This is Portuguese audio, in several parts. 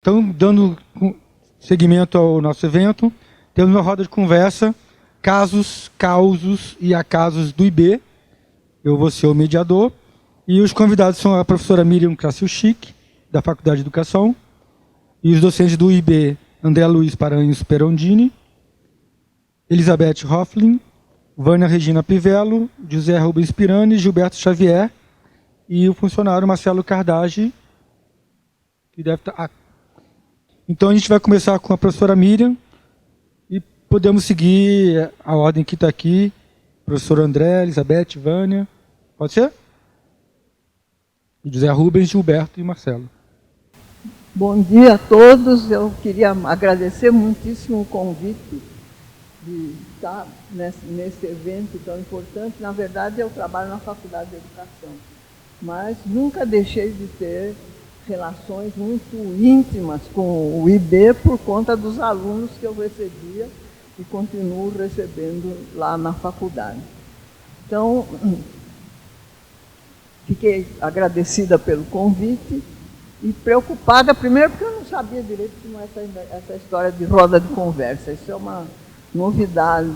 Então, dando seguimento ao nosso evento, temos uma roda de conversa, casos, causos e acasos do IB. Eu vou ser o mediador. E os convidados são a professora Miriam Krasiuschik, da Faculdade de Educação, e os docentes do IB, André Luiz Paranhos Perondini, Elizabeth Hofflin, Vânia Regina Pivello, José Rubens Pirani, Gilberto Xavier e o funcionário Marcelo Cardagi, que deve estar... Então a gente vai começar com a professora Miriam e podemos seguir a ordem que está aqui. Professor André, Elizabeth, Vânia. Pode ser? E José Rubens, Gilberto e Marcelo. Bom dia a todos. Eu queria agradecer muitíssimo o convite de estar nesse evento tão importante. Na verdade, eu trabalho na Faculdade de Educação, mas nunca deixei de ter relações muito íntimas com o IB por conta dos alunos que eu recebia e continuo recebendo lá na faculdade. Então, fiquei agradecida pelo convite e preocupada, primeiro porque eu não sabia direito como essa história de roda de conversa. Isso é uma novidade,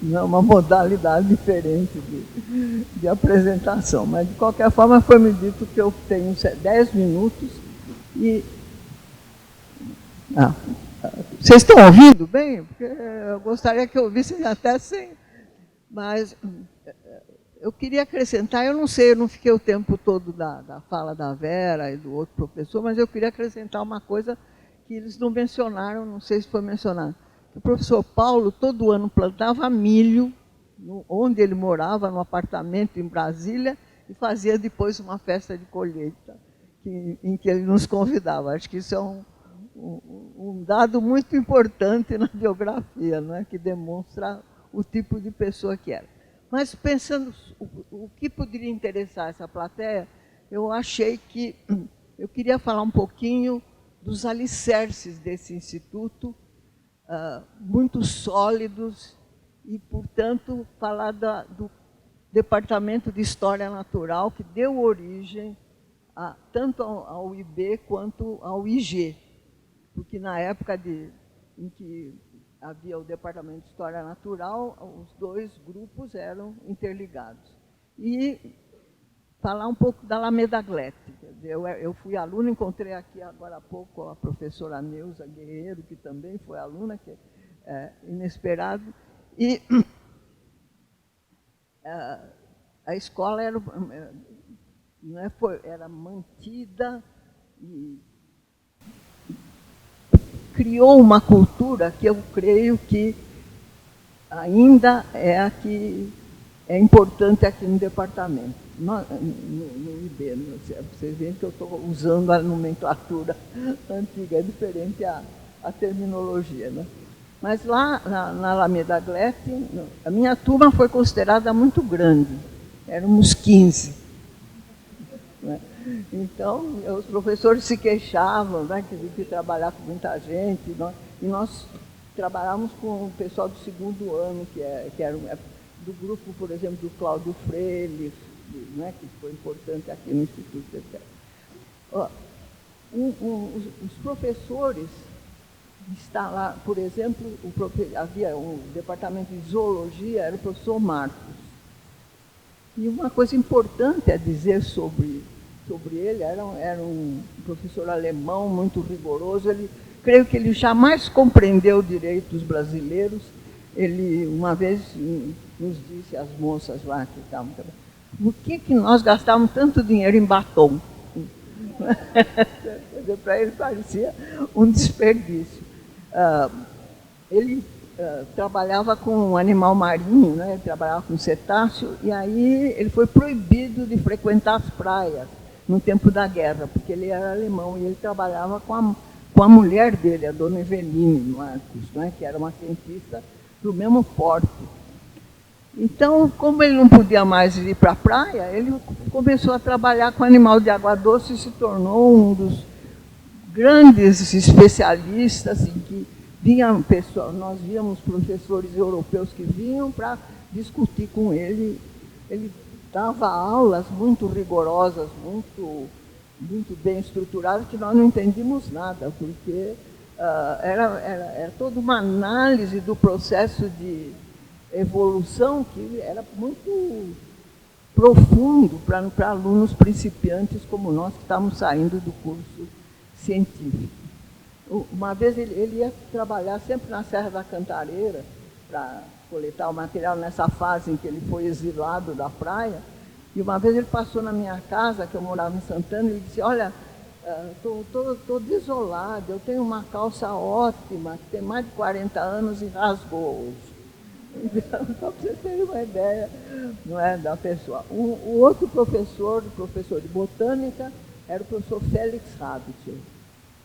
não é uma modalidade diferente de apresentação. Mas, de qualquer forma, foi me dito que eu tenho 10 minutos e... vocês estão ouvindo bem? Porque eu gostaria que ouvissem até sem... Mas eu queria acrescentar, eu não fiquei o tempo todo da fala da Vera e do outro professor, mas eu queria acrescentar uma coisa que eles não mencionaram, não sei se foi mencionado. O professor Paulo, todo ano, plantava milho, onde ele morava, no apartamento em Brasília, e fazia depois uma festa de colheita, em que ele nos convidava. Acho que isso é um dado muito importante na biografia, não é? Que demonstra o tipo de pessoa que era. Mas pensando o que poderia interessar essa plateia, eu achei que eu queria falar um pouquinho dos alicerces desse instituto, muito sólidos, e, portanto, falar do Departamento de História Natural, que deu origem tanto ao IB quanto ao IG, porque na época em que havia o Departamento de História Natural, os dois grupos eram interligados. E falar um pouco da Alameda Glete. Eu fui aluna, encontrei aqui agora há pouco a professora Neuza Guerreiro, que também foi aluna, que é inesperado. E a escola era mantida e criou uma cultura que eu creio que ainda é a que é importante aqui no departamento, no IB. Vocês veem que eu estou usando a nomenclatura antiga, é diferente a terminologia, né? Mas lá na Alameda Glete, a minha turma foi considerada muito grande, éramos 15. Né? Então, os professores se queixavam, né, que trabalhar com muita gente, e nós trabalhávamos com o pessoal do segundo ano, que era do grupo, por exemplo, do Cláudio Freire, né, que foi importante aqui no Instituto, etc. Os professores está lá, por exemplo, havia um departamento de zoologia, era o professor Marcos. E uma coisa importante a dizer sobre ele, era um professor alemão muito rigoroso. Creio que ele jamais compreendeu direitos brasileiros. Ele, uma vez, nos disse às moças lá que estavam trabalhando, por que nós gastávamos tanto dinheiro em batom? Para ele parecia um desperdício. Ele trabalhava com um animal marinho, né? Ele trabalhava com cetáceo, e aí ele foi proibido de frequentar as praias no tempo da guerra, porque ele era alemão e ele trabalhava com a mulher dele, a dona Eveline Marcos, né? Que era uma cientista do mesmo porto. Então, como ele não podia mais ir para a praia, ele começou a trabalhar com animal de água doce e se tornou um dos grandes especialistas em que nós víamos professores europeus que vinham para discutir com ele. Ele dava aulas muito rigorosas, muito muito bem estruturada que nós não entendíamos nada, porque era toda uma análise do processo de evolução que era muito profundo para alunos principiantes como nós, que estávamos saindo do curso científico. Uma vez ele ia trabalhar sempre na Serra da Cantareira para coletar o material nessa fase em que ele foi exilado da praia. E uma vez ele passou na minha casa, que eu morava em Santana, e ele disse, olha, estou desolado, eu tenho uma calça ótima, que tem mais de 40 anos e rasgou hoje. Então, só para vocês terem uma ideia, não é, da pessoa. O outro professor, o professor de botânica, era o professor Félix Rabitcher,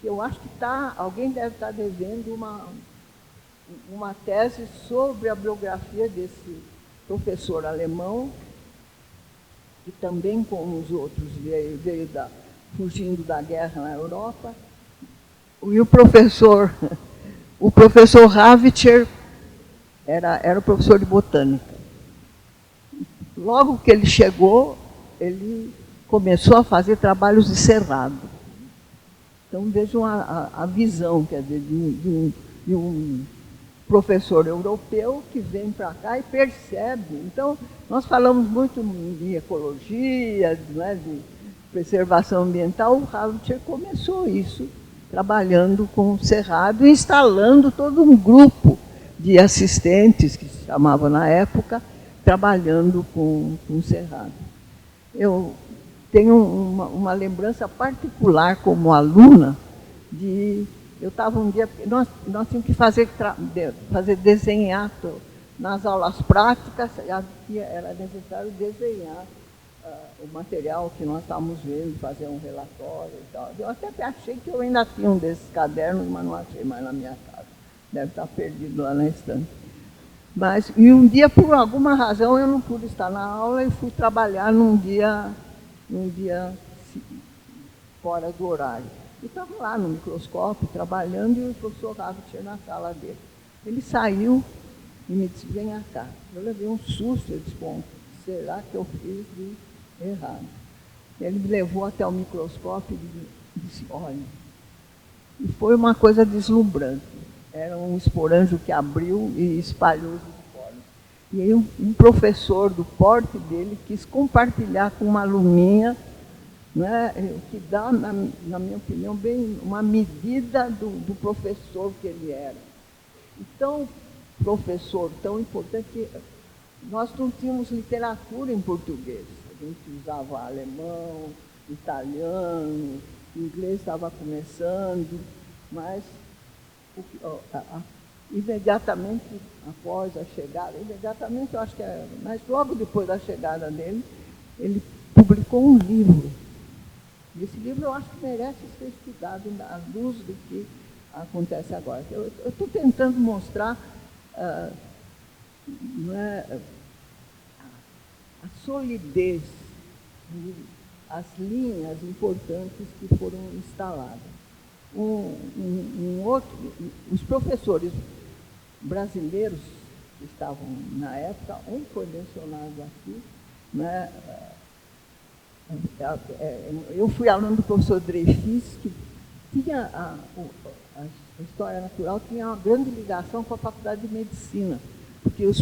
que eu acho que alguém deve estar devendo uma tese sobre a biografia desse professor alemão, que também, como os outros, veio fugindo da guerra na Europa. E o professor Ravitcher era o professor de botânica. Logo que ele chegou, ele começou a fazer trabalhos de cerrado. Então, vejam a visão, quer dizer, de um professor europeu que vem para cá e percebe. Então, nós falamos muito de ecologia, né, de preservação ambiental. O Ravitcher começou isso, trabalhando com o cerrado e instalando todo um grupo de assistentes, que se chamavam na época, trabalhando com o cerrado. Eu tenho uma lembrança particular como aluna de... Eu estava um dia... Nós tínhamos que fazer desenhar nas aulas práticas, era necessário desenhar o material que nós estávamos vendo, fazer um relatório e tal. Eu até achei que eu ainda tinha um desses cadernos, mas não achei mais na minha casa. Deve estar perdido lá na estante. E um dia, por alguma razão, eu não pude estar na aula e fui trabalhar num dia fora do horário. E estava lá no microscópio, trabalhando, e o professor Ravitcher na sala dele. Ele saiu e me disse, venha cá. Eu levei um susto, eu disse, bom, será que eu fiz de errado? Ele me levou até o microscópio e disse, olha, e foi uma coisa deslumbrante. Era um esporanjo que abriu e espalhou os esporos. E aí um professor do porte dele quis compartilhar com uma aluninha, né, que dá, na minha opinião, bem uma medida do professor que ele era. Então, professor tão importante que nós não tínhamos literatura em português. A gente usava alemão, italiano, inglês estava começando, mas imediatamente após a chegada, imediatamente eu acho que era, mas logo depois da chegada dele, ele publicou um livro. E esse livro eu acho que merece ser estudado à luz do que acontece agora. Eu estou tentando mostrar a solidez, as linhas importantes que foram instaladas. Os professores brasileiros que estavam na época, um foi mencionado aqui, né? Eu fui aluno do professor Dreyfus, que tinha a História Natural tinha uma grande ligação com a Faculdade de Medicina, porque as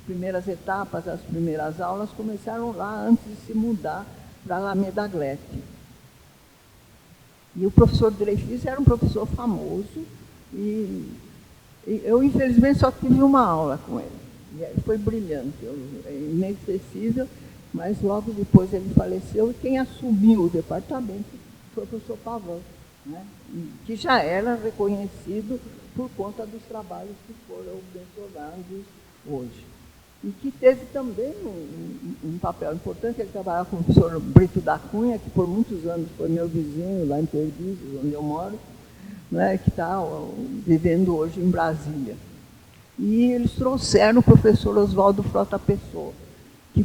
primeiras etapas, as primeiras aulas começaram lá antes de se mudar para Alameda Glete. E o professor Dreyfus era um professor famoso e eu, infelizmente, só tive uma aula com ele. E foi brilhante, inesquecível, mas logo depois ele faleceu e quem assumiu o departamento foi o professor Pavão, né, que já era reconhecido por conta dos trabalhos que foram mencionados hoje. E que teve também um papel importante. Ele trabalhava com o professor Brito da Cunha, que por muitos anos foi meu vizinho lá em Perdizes, onde eu moro, né, que está vivendo hoje em Brasília. E eles trouxeram o professor Oswaldo Frota Pessoa, que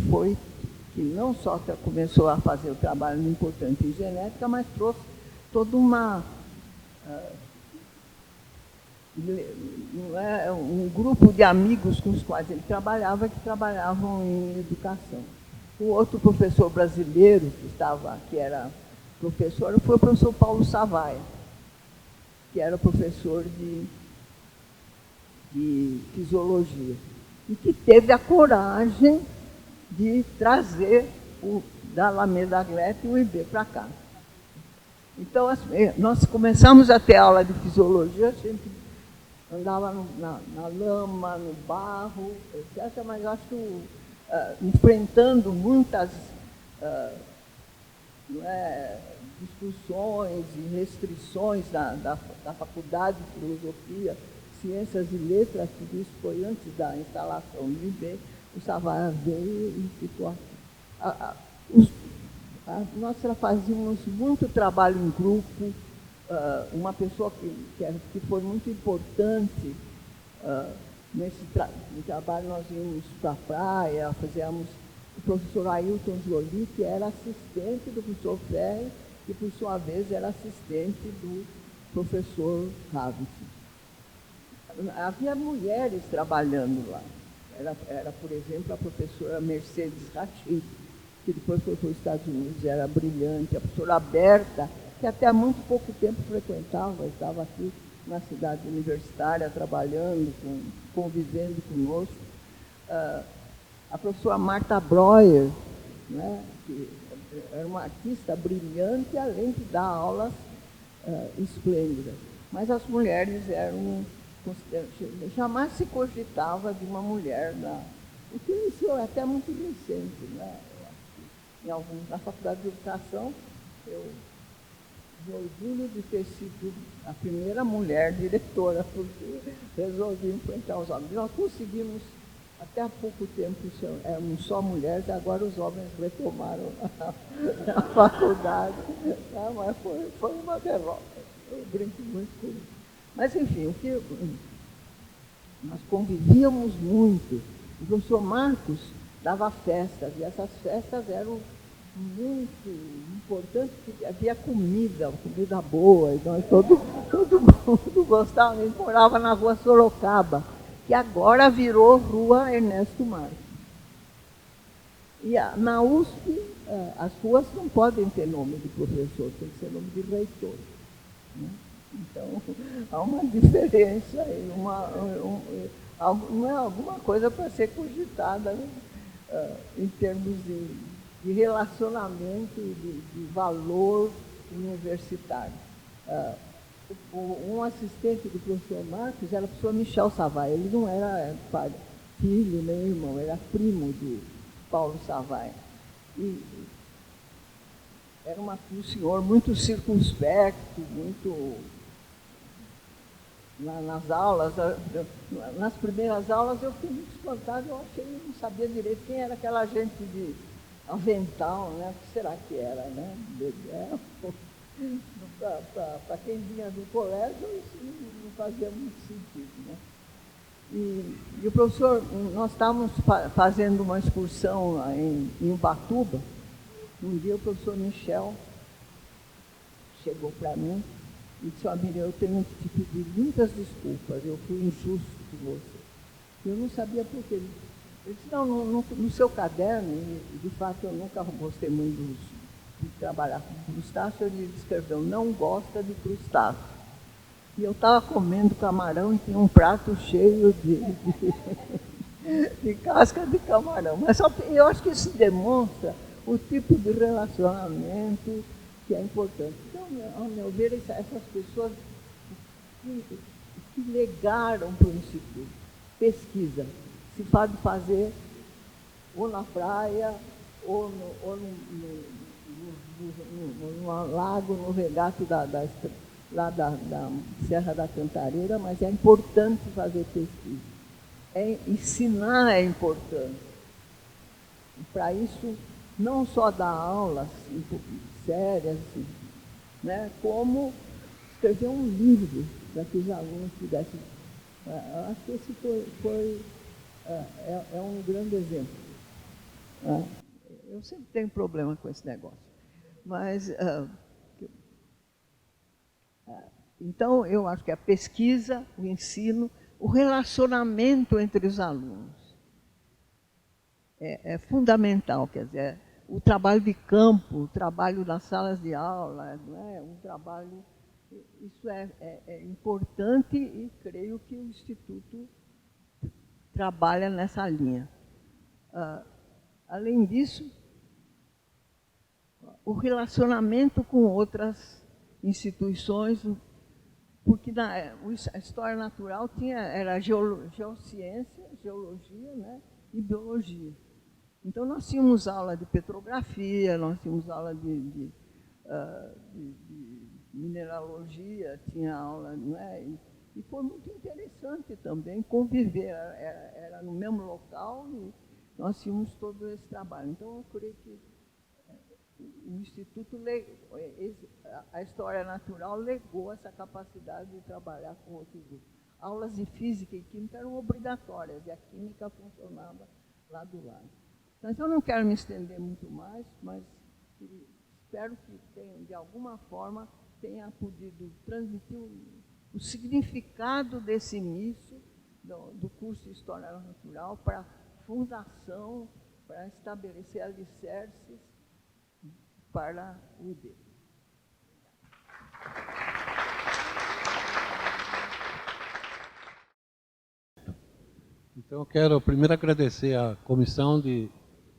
não só começou a fazer o trabalho importante em genética, mas trouxe toda um grupo de amigos com os quais ele trabalhava, que trabalhavam em educação. Um outro professor brasileiro que era professor, foi o professor Paulo Savaia, que era professor de fisiologia, e que teve a coragem de trazer da Alameda Glete o IB para cá. Então, nós começamos a ter aula de fisiologia, a gente andava na lama, no barro, etc., mas acho que enfrentando muitas discussões e restrições da Faculdade de Filosofia, Ciências e Letras, que isso foi antes da instalação do IB, o Savaia veio e ficou aqui. Nós fazíamos muito trabalho em grupo. Uma pessoa que foi muito importante nesse trabalho, nós íamos para a praia, fazíamos o professor Ailton Jolie, que era assistente do professor Ferri, que por sua vez era assistente do professor Havitz. Havia mulheres trabalhando lá. Era, por exemplo, a professora Mercedes Rachid, que depois foi para os Estados Unidos, era brilhante, a professora Berta, que até há muito pouco tempo frequentava, estava aqui na cidade universitária, trabalhando, convivendo conosco. A professora Marta Breuer, né, que era uma artista brilhante, além de dar aulas esplêndidas. Mas as mulheres eram... Jamais se cogitava de uma mulher, o que isso é até muito recente, né? Na Faculdade de Educação, eu me orgulho de ter sido a primeira mulher diretora, porque resolvi enfrentar os homens. Nós conseguimos, até há pouco tempo, éramos só mulheres, agora os homens retomaram a faculdade, tá? Mas foi uma derrota. Eu brinco muito com isso. Mas, enfim, nós convivíamos muito. O professor Marcos dava festas, e essas festas eram muito importantes, porque havia comida boa, e nós todo mundo gostava. A gente morava na rua Sorocaba, que agora virou Rua Ernesto Marcos. E na USP, as ruas não podem ter nome de professor, tem que ser nome de reitor, né? Então, há uma diferença aí, alguma coisa para ser cogitada, né? Em termos de relacionamento, de valor universitário. Um assistente do professor Marcos era o professor Michel Savaia. Ele não era filho nem irmão, era primo do Paulo Savaia. E era um senhor muito circunspecto, muito... Nas aulas, nas primeiras aulas eu fiquei muito espantado, eu achei, eu não sabia direito quem era aquela gente de avental, né? O que será que era, né? Para quem vinha do colégio, isso não fazia muito sentido, né? E o professor, nós estávamos fazendo uma excursão em Ubatuba. Um dia o professor Michel chegou para mim e disse: Miriam, eu tenho que te pedir muitas desculpas, eu fui injusto com você. Eu não sabia por quê. Ele disse: não, no seu caderno, e de fato eu nunca gostei muito de trabalhar com crustáceo, ele escreveu: não gosta de crustáceo. E eu estava comendo camarão e tinha um prato cheio de casca de camarão. Mas eu acho que isso demonstra o tipo de relacionamento que é importante. Então, ao meu ver, essas pessoas que legaram para o Instituto pesquisa, se pode fazer ou na praia, ou no lago, no regato lá da Serra da Cantareira, mas é importante fazer pesquisa. Ensinar é importante. E para isso, não só dar aulas sérias, né, como escrever um livro para que os alunos pudessem... acho que esse é um grande exemplo. Eu sempre tenho problema com esse negócio. Mas, então, eu acho que a pesquisa, o ensino, o relacionamento entre os alunos. é fundamental, quer dizer, o trabalho de campo, o trabalho nas salas de aula, não é? Um trabalho, isso é importante e creio que o Instituto trabalha nessa linha. Além disso, o relacionamento com outras instituições, porque a história natural era geociência, geologia, né, e biologia. Então, nós tínhamos aula de petrografia, nós tínhamos aula de mineralogia, tinha aula, não é? E foi muito interessante também conviver, era no mesmo local e nós tínhamos todo esse trabalho. Então, eu creio que o Instituto, a História Natural legou essa capacidade de trabalhar com outros grupos. Aulas de Física e Química eram obrigatórias e a Química funcionava lá do lado. Então, eu não quero me estender muito mais, mas espero que de alguma forma, tenha podido transmitir o significado desse início do curso de História Natural para a fundação, para estabelecer alicerces para o IB. Então, eu quero primeiro agradecer à comissão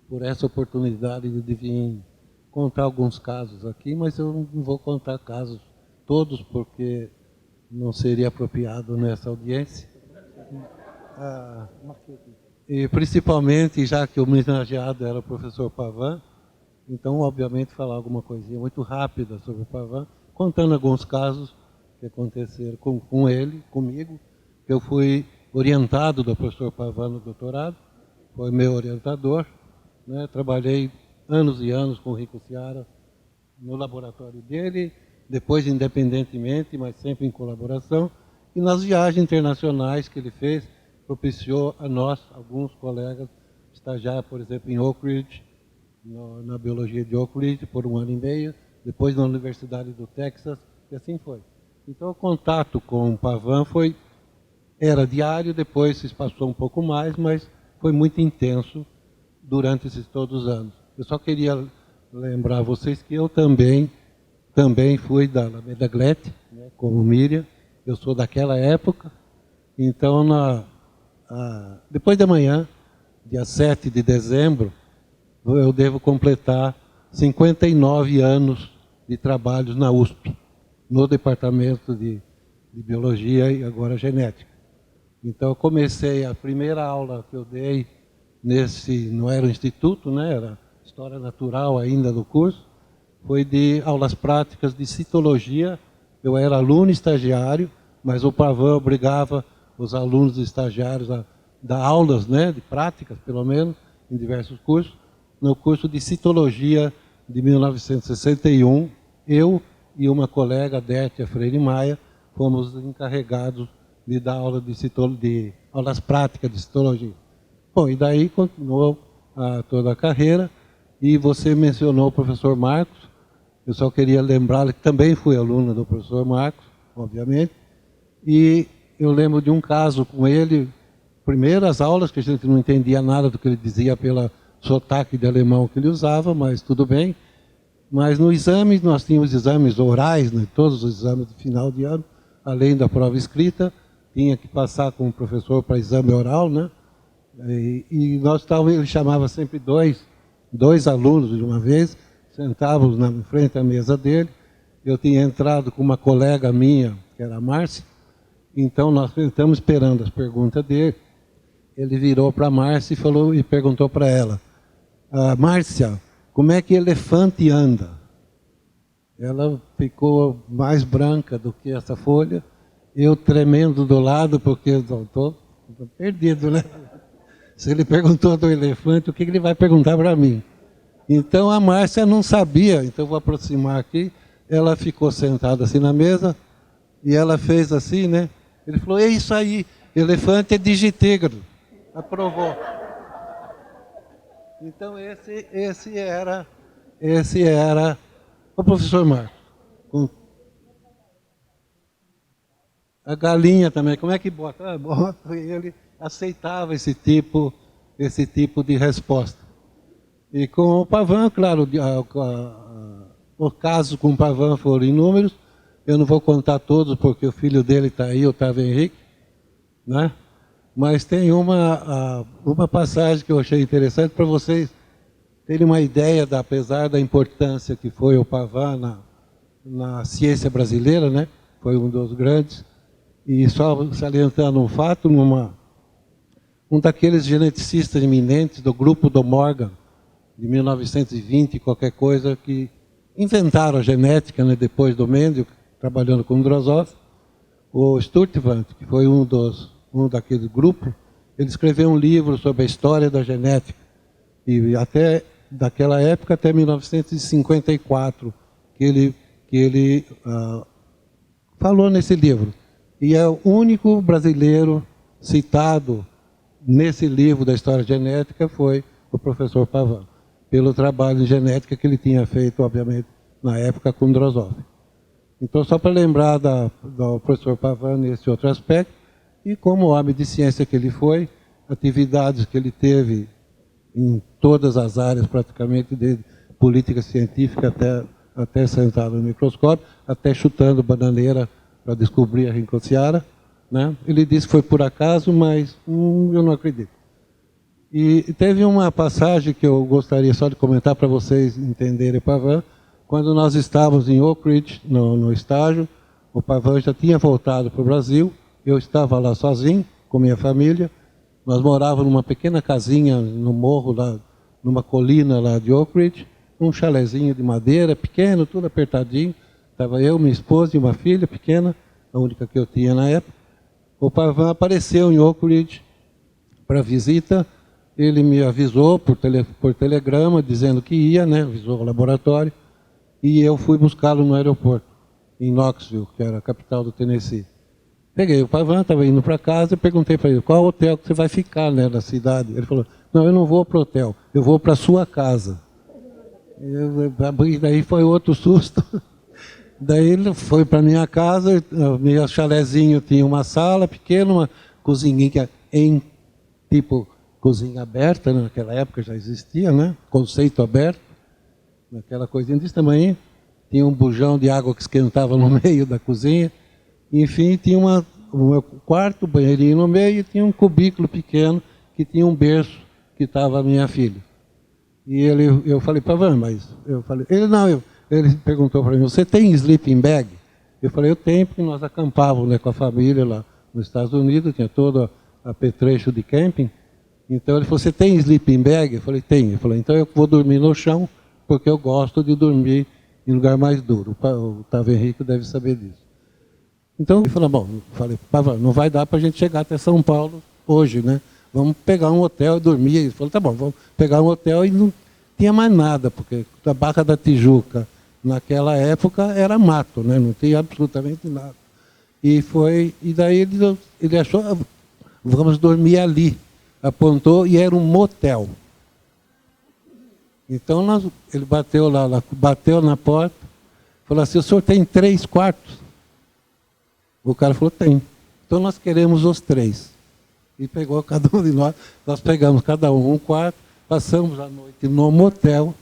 por essa oportunidade de vir contar alguns casos aqui, mas eu não vou contar casos todos, porque não seria apropriado nessa audiência. E principalmente, já que o homenageado era o professor Pavan, então, obviamente, falar alguma coisinha muito rápida sobre o Pavan, contando alguns casos que aconteceram com ele, comigo, que eu fui orientado do professor Pavan no doutorado, foi meu orientador, né? Trabalhei anos e anos com o Rico Seara no laboratório dele, depois independentemente, mas sempre em colaboração, e nas viagens internacionais que ele fez, propiciou a nós, alguns colegas, estagiar, por exemplo, em Oak Ridge, na biologia de Oak Ridge, por 1 ano e meio, depois na Universidade do Texas, e assim foi. Então, o contato com o Pavan era diário, depois se passou um pouco mais, mas foi muito intenso durante esses todos os anos. Eu só queria lembrar a vocês que eu também fui da Alameda Glete, né, como Miriam, eu sou daquela época, então depois de amanhã, dia 7 de dezembro, eu devo completar 59 anos de trabalhos na USP, no departamento de Biologia e agora Genética. Então, eu comecei a primeira aula que eu dei não era o instituto, né, era História Natural ainda do curso, foi de aulas práticas de citologia. Eu era aluno estagiário, mas o Pavan obrigava os alunos estagiários a dar aulas, né, de práticas, pelo menos, em diversos cursos. No curso de citologia de 1961, eu e uma colega, Détia Freire Maia, fomos encarregados de dar aula de aulas práticas de citologia. Bom, e daí continuou toda a carreira, e você mencionou o professor Marcos. Eu só queria lembrá-lo que também fui aluno do professor Marcos, obviamente, e eu lembro de um caso com ele, primeiras aulas, que a gente não entendia nada do que ele dizia pela sotaque de alemão que ele usava, mas tudo bem. Mas no exame, nós tínhamos exames orais, né, todos os exames de final de ano, além da prova escrita, tinha que passar com o professor para exame oral, né? E nós estávamos, ele chamava sempre dois alunos de uma vez, sentávamos na frente da mesa dele. Eu tinha entrado com uma colega minha, que era a Márcia, então nós estamos esperando as perguntas dele. Ele virou para a Márcia e perguntou para ela: Márcia, como é que elefante anda? Ela ficou mais branca do que essa folha, eu tremendo do lado, porque estou perdido, né? Se ele perguntou do elefante, o que ele vai perguntar para mim? Então a Márcia não sabia, então vou aproximar aqui. Ela ficou sentada assim na mesa e ela fez assim, né? Ele falou: é isso aí, elefante é digitígrado. Aprovou. Então esse era o professor Marcos. A galinha também, como é que bota? Bota, ele aceitava esse tipo esse tipo de resposta. E com o Pavan, claro, os casos com o Pavan foram inúmeros. Eu não vou contar todos, porque o filho dele está aí, Otávio Henrique, né? Mas tem uma passagem que eu achei interessante para vocês terem uma ideia, apesar da importância que foi o Pavan na ciência brasileira, né? Foi um dos grandes. E só salientando um fato, um daqueles geneticistas eminentes do grupo do Morgan, de 1920, qualquer coisa, que inventaram a genética, né, depois do Mendel, trabalhando com o Drosophila, o Sturtevant, que foi um daquele grupo, ele escreveu um livro sobre a história da genética. E até daquela época, até 1954, que ele falou nesse livro. E é o único brasileiro citado nesse livro da história genética foi o professor Pavan, pelo trabalho em genética que ele tinha feito, obviamente, na época com Drosophila. Então, só para lembrar do professor Pavan nesse outro aspecto, e como homem de ciência que ele foi, atividades que ele teve em todas as áreas, praticamente, desde política científica até sentado no microscópio, até chutando bananeira para descobrir a Rincotiara, né? Ele disse que foi por acaso, mas eu não acredito. E teve uma passagem que eu gostaria só de comentar para vocês entenderem Pavan. Quando nós estávamos em Oak Ridge, no estágio, o Pavan já tinha voltado para o Brasil, eu estava lá sozinho, com minha família. Nós morávamos numa pequena casinha no morro, lá, numa colina lá de Oak Ridge, um chalezinho de madeira, pequeno, tudo apertadinho. Estava eu, minha esposa e uma filha pequena, a única que eu tinha na época. O Pavan apareceu em Oak Ridge para visita. Ele me avisou por telegrama, dizendo que ia, né? Avisou o laboratório. E eu fui buscá-lo no aeroporto, em Knoxville, que era a capital do Tennessee. Peguei o Pavan, estava indo para casa e perguntei para ele, qual hotel que você vai ficar, né, na cidade? Ele falou, não, eu não vou para o hotel, eu vou para a sua casa. Daí foi outro susto. Daí ele foi para a minha casa, meu chalezinho tinha uma sala pequena, uma cozinhinha em tipo cozinha aberta, né? Naquela época já existia, né? Conceito aberto, naquela coisinha desse tamanho. Tinha um bujão de água que esquentava no meio da cozinha. Enfim, tinha um quarto, banheirinho no meio, e tinha um cubículo pequeno que tinha um berço que estava a minha filha. E eu falei, Pavan, mas eu falei, ele perguntou para mim, você tem sleeping bag? Eu falei, eu tenho, porque nós acampávamos, né, com a família lá nos Estados Unidos, tinha todo apetrecho de camping. Então ele falou, você tem sleeping bag? Eu falei, tenho. Ele falou, então eu vou dormir no chão, porque eu gosto de dormir em lugar mais duro. O Otávio Henrique deve saber disso. Então ele falou, bom, eu falei, Pavan, não vai dar para a gente chegar até São Paulo hoje, né? Vamos pegar um hotel e dormir. Ele falou, tá bom, vamos pegar um hotel, e não tinha mais nada, porque a Barra da Tijuca, naquela época, era mato, né? Não tinha absolutamente nada. E daí ele achou, vamos dormir ali. Apontou e era um motel. Então ele bateu na porta, falou assim, o senhor tem 3 quartos? O cara falou, tem. Então nós queremos os 3. E pegou cada um de nós pegamos cada um quarto, passamos a noite no motel.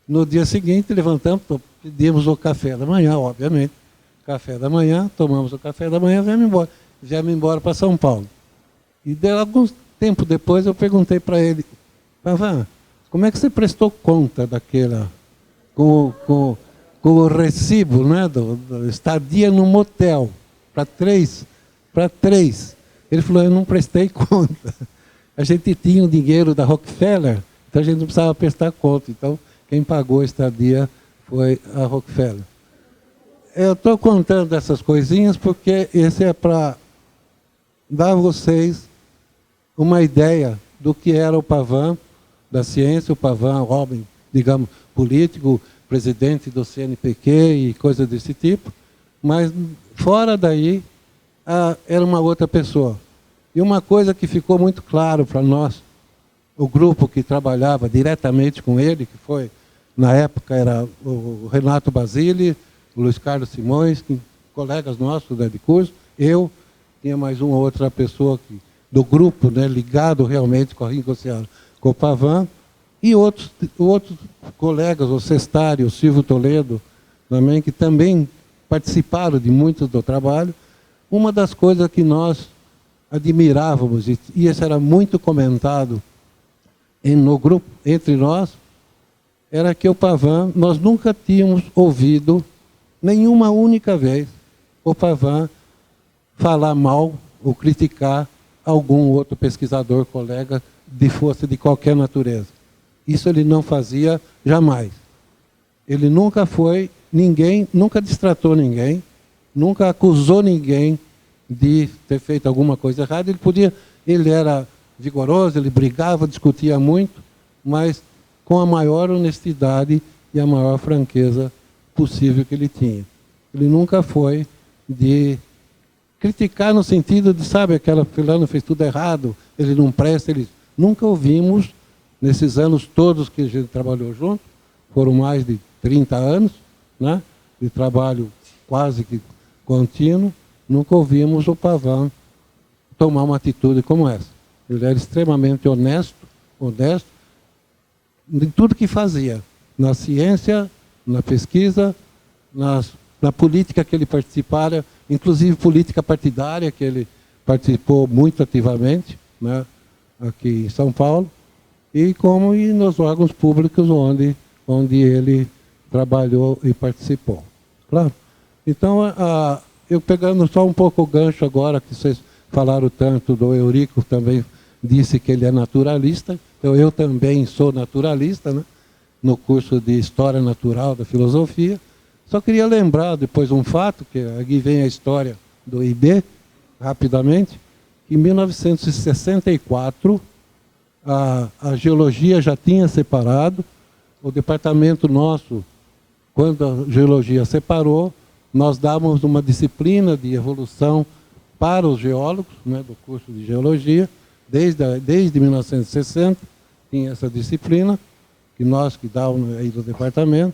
No dia seguinte levantamos, pedimos o café da manhã, obviamente. Café da manhã, tomamos o café da manhã, viemos embora para São Paulo. E de alguns tempo depois eu perguntei para ele, Pavan, como é que você prestou conta daquela, com o recibo, né, do estadia no motel, para 3? Ele falou, eu não prestei conta. A gente tinha o dinheiro da Rockefeller, então a gente não precisava prestar conta. Então quem pagou a estadia foi a Rockefeller. Eu estou contando essas coisinhas porque esse é para dar a vocês uma ideia do que era o Pavan da ciência, o Pavan, homem, digamos, político, presidente do CNPq e coisa desse tipo, mas fora daí era uma outra pessoa. E uma coisa que ficou muito claro para nós, o grupo que trabalhava diretamente com ele, que foi, na época, era o Renato Basile, o Luiz Carlos Simões, colegas nossos, né, de curso, eu, tinha mais uma outra pessoa que do grupo, né, ligado realmente com a Rinco-Seara, com o Pavan, e outros colegas, o Sestário, o Silvio Toledo, também, que também participaram de muito do trabalho. Uma das coisas que nós admirávamos, e isso era muito comentado no grupo, entre nós, era que o Pavan, nós nunca tínhamos ouvido, nenhuma única vez, o Pavan falar mal ou criticar algum outro pesquisador, colega, de força de qualquer natureza. Isso ele não fazia jamais. Ele nunca foi ninguém, nunca distratou ninguém, nunca acusou ninguém de ter feito alguma coisa errada. Ele era vigoroso, ele brigava, discutia muito, mas com a maior honestidade e a maior franqueza possível que ele tinha. Ele nunca foi de criticar no sentido de, sabe, aquela fulano fez tudo errado, ele não presta, ele... Nunca ouvimos, nesses anos todos que a gente trabalhou junto, foram mais de 30 anos, né, de trabalho quase que contínuo, nunca ouvimos o Pavan tomar uma atitude como essa. Ele era extremamente honesto em tudo que fazia, na ciência, na pesquisa, na política que ele participara, inclusive política partidária, que ele participou muito ativamente, né, aqui em São Paulo, e nos órgãos públicos onde ele trabalhou e participou. Claro. Então, eu pegando só um pouco o gancho agora, que vocês falaram tanto do Eurico, também disse que ele é naturalista, então eu também sou naturalista, né, no curso de História Natural da Filosofia. Só queria lembrar depois um fato, que aqui vem a história do IB, rapidamente, que em 1964 a geologia já tinha separado, o departamento nosso, quando a geologia separou, nós dávamos uma disciplina de evolução para os geólogos, né, do curso de geologia, desde 1960, tinha essa disciplina, que nós que dávamos aí do departamento,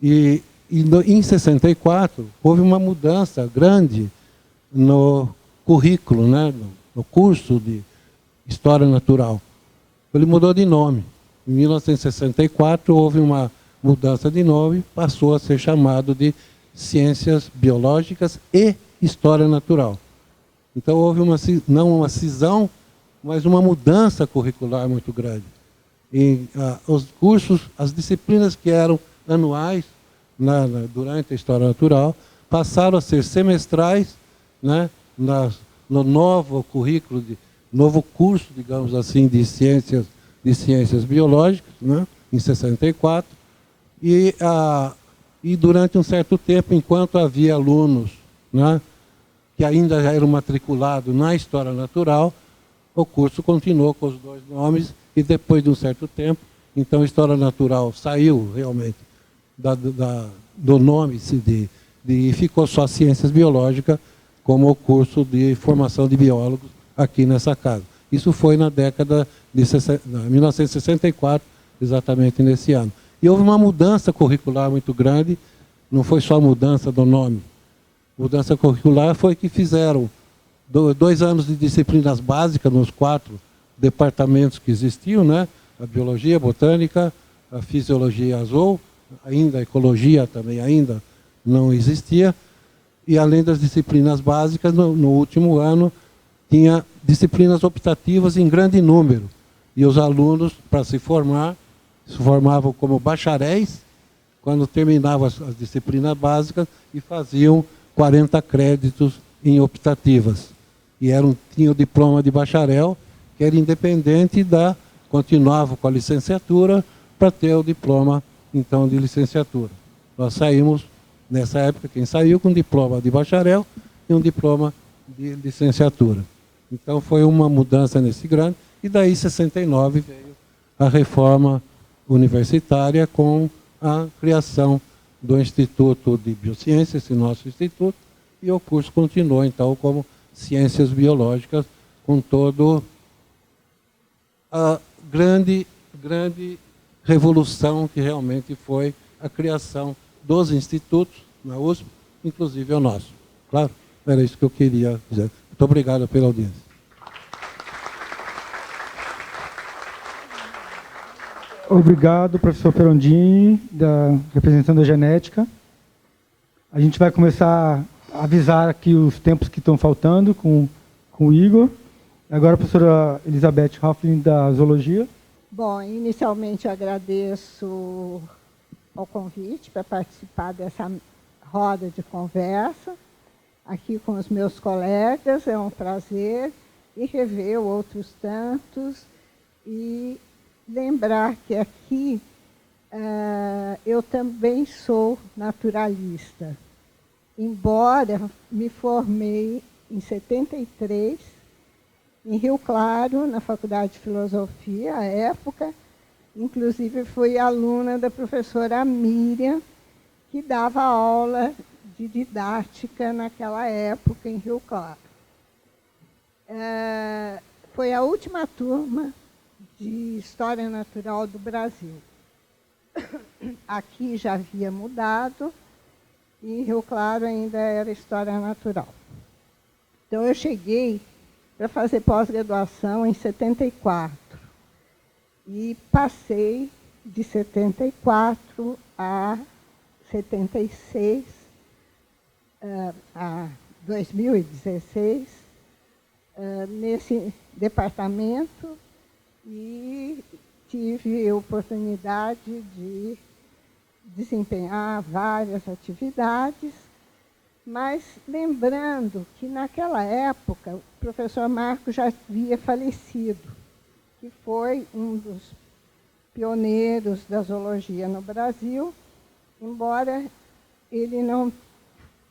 em 64 houve uma mudança grande no currículo, né, no curso de História Natural. Ele mudou de nome. Em 1964 houve uma mudança de nome, passou a ser chamado de Ciências Biológicas e História Natural. Então houve não uma cisão, mas uma mudança curricular muito grande. Os cursos, as disciplinas que eram anuais durante a História Natural, passaram a ser semestrais, né, no novo currículo, novo curso, digamos assim, de ciências biológicas, né, em 64. E durante um certo tempo, enquanto havia alunos, né, que ainda já eram matriculados na História Natural, o curso continuou com os dois nomes, e depois de um certo tempo, então a História Natural saiu realmente do nome e ficou só Ciências Biológicas como o curso de formação de biólogos aqui nessa casa. Isso foi na década de 1964, exatamente nesse ano. E houve uma mudança curricular muito grande, não foi só a mudança do nome. Mudança curricular foi que fizeram 2 anos de disciplinas básicas nos 4 departamentos que existiam, né? A biologia, a botânica, a fisiologia azul, ainda a ecologia também ainda não existia, e além das disciplinas básicas, no último ano, tinha disciplinas optativas em grande número, e os alunos, para se formavam como bacharéis, quando terminavam as disciplinas básicas, e faziam 40 créditos em optativas. E tinham o diploma de bacharel, que era independente continuava com a licenciatura para ter o diploma, então, de licenciatura. Nós saímos, nessa época, quem saiu com diploma de bacharel e um diploma de licenciatura. Então, foi uma mudança nesse grande, e daí, em 69, veio a reforma universitária com a criação do Instituto de Biociências, esse nosso instituto, e o curso continuou, então, como Ciências Biológicas, com todo a grande revolução que realmente foi a criação dos institutos na USP, inclusive o nosso. Claro, era isso que eu queria dizer. Muito obrigado pela audiência. Obrigado, professor Perondini, representando a genética. A gente vai começar a avisar aqui os tempos que estão faltando com o Igor. Agora a professora Elizabeth Hoffling, da Zoologia. Bom, inicialmente eu agradeço ao convite para participar dessa roda de conversa aqui com os meus colegas. É um prazer e rever outros tantos e lembrar que aqui eu também sou naturalista. Embora me formei em 73, em Rio Claro, na Faculdade de Filosofia, à época, inclusive fui aluna da professora Miriam, que dava aula de didática naquela época em Rio Claro. Foi a última turma de História Natural do Brasil. Aqui já havia mudado e em Rio Claro ainda era História Natural. Então eu cheguei para fazer pós-graduação em 74 e passei de 74 a 76, a 2016, nesse departamento, e tive a oportunidade de desempenhar várias atividades, mas lembrando que naquela época o professor Marco já havia falecido, que foi um dos pioneiros da zoologia no Brasil, embora ele não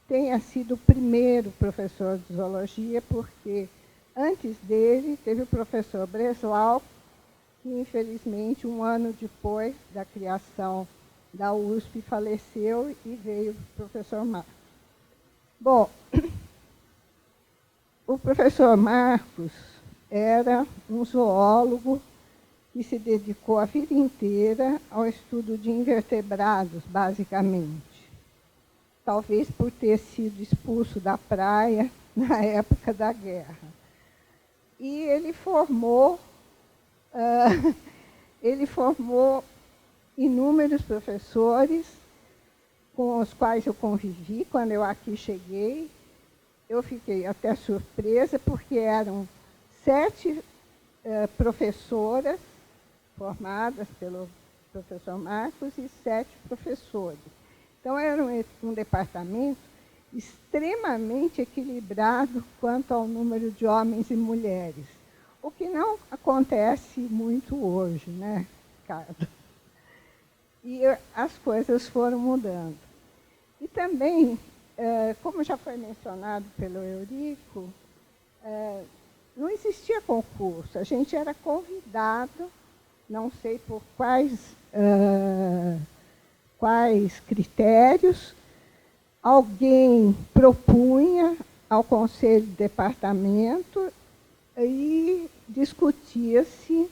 tenha sido o primeiro professor de zoologia, porque antes dele teve o professor Breslau, que infelizmente um ano depois da criação da USP faleceu e veio o professor Marcos. Bom, o professor Marcos era um zoólogo que se dedicou a vida inteira ao estudo de invertebrados, basicamente. Talvez por ter sido expulso da praia na época da guerra. E ele formou inúmeros professores com os quais eu convivi quando eu aqui cheguei. Eu fiquei até surpresa, porque eram 7 professoras formadas pelo professor Marcos e 7 professores. Então, era um departamento extremamente equilibrado quanto ao número de homens e mulheres, o que não acontece muito hoje, né, Ricardo? E as coisas foram mudando. E também, como já foi mencionado pelo Eurico, não existia concurso, a gente era convidado, não sei por quais critérios, alguém propunha ao conselho de departamento e discutia-se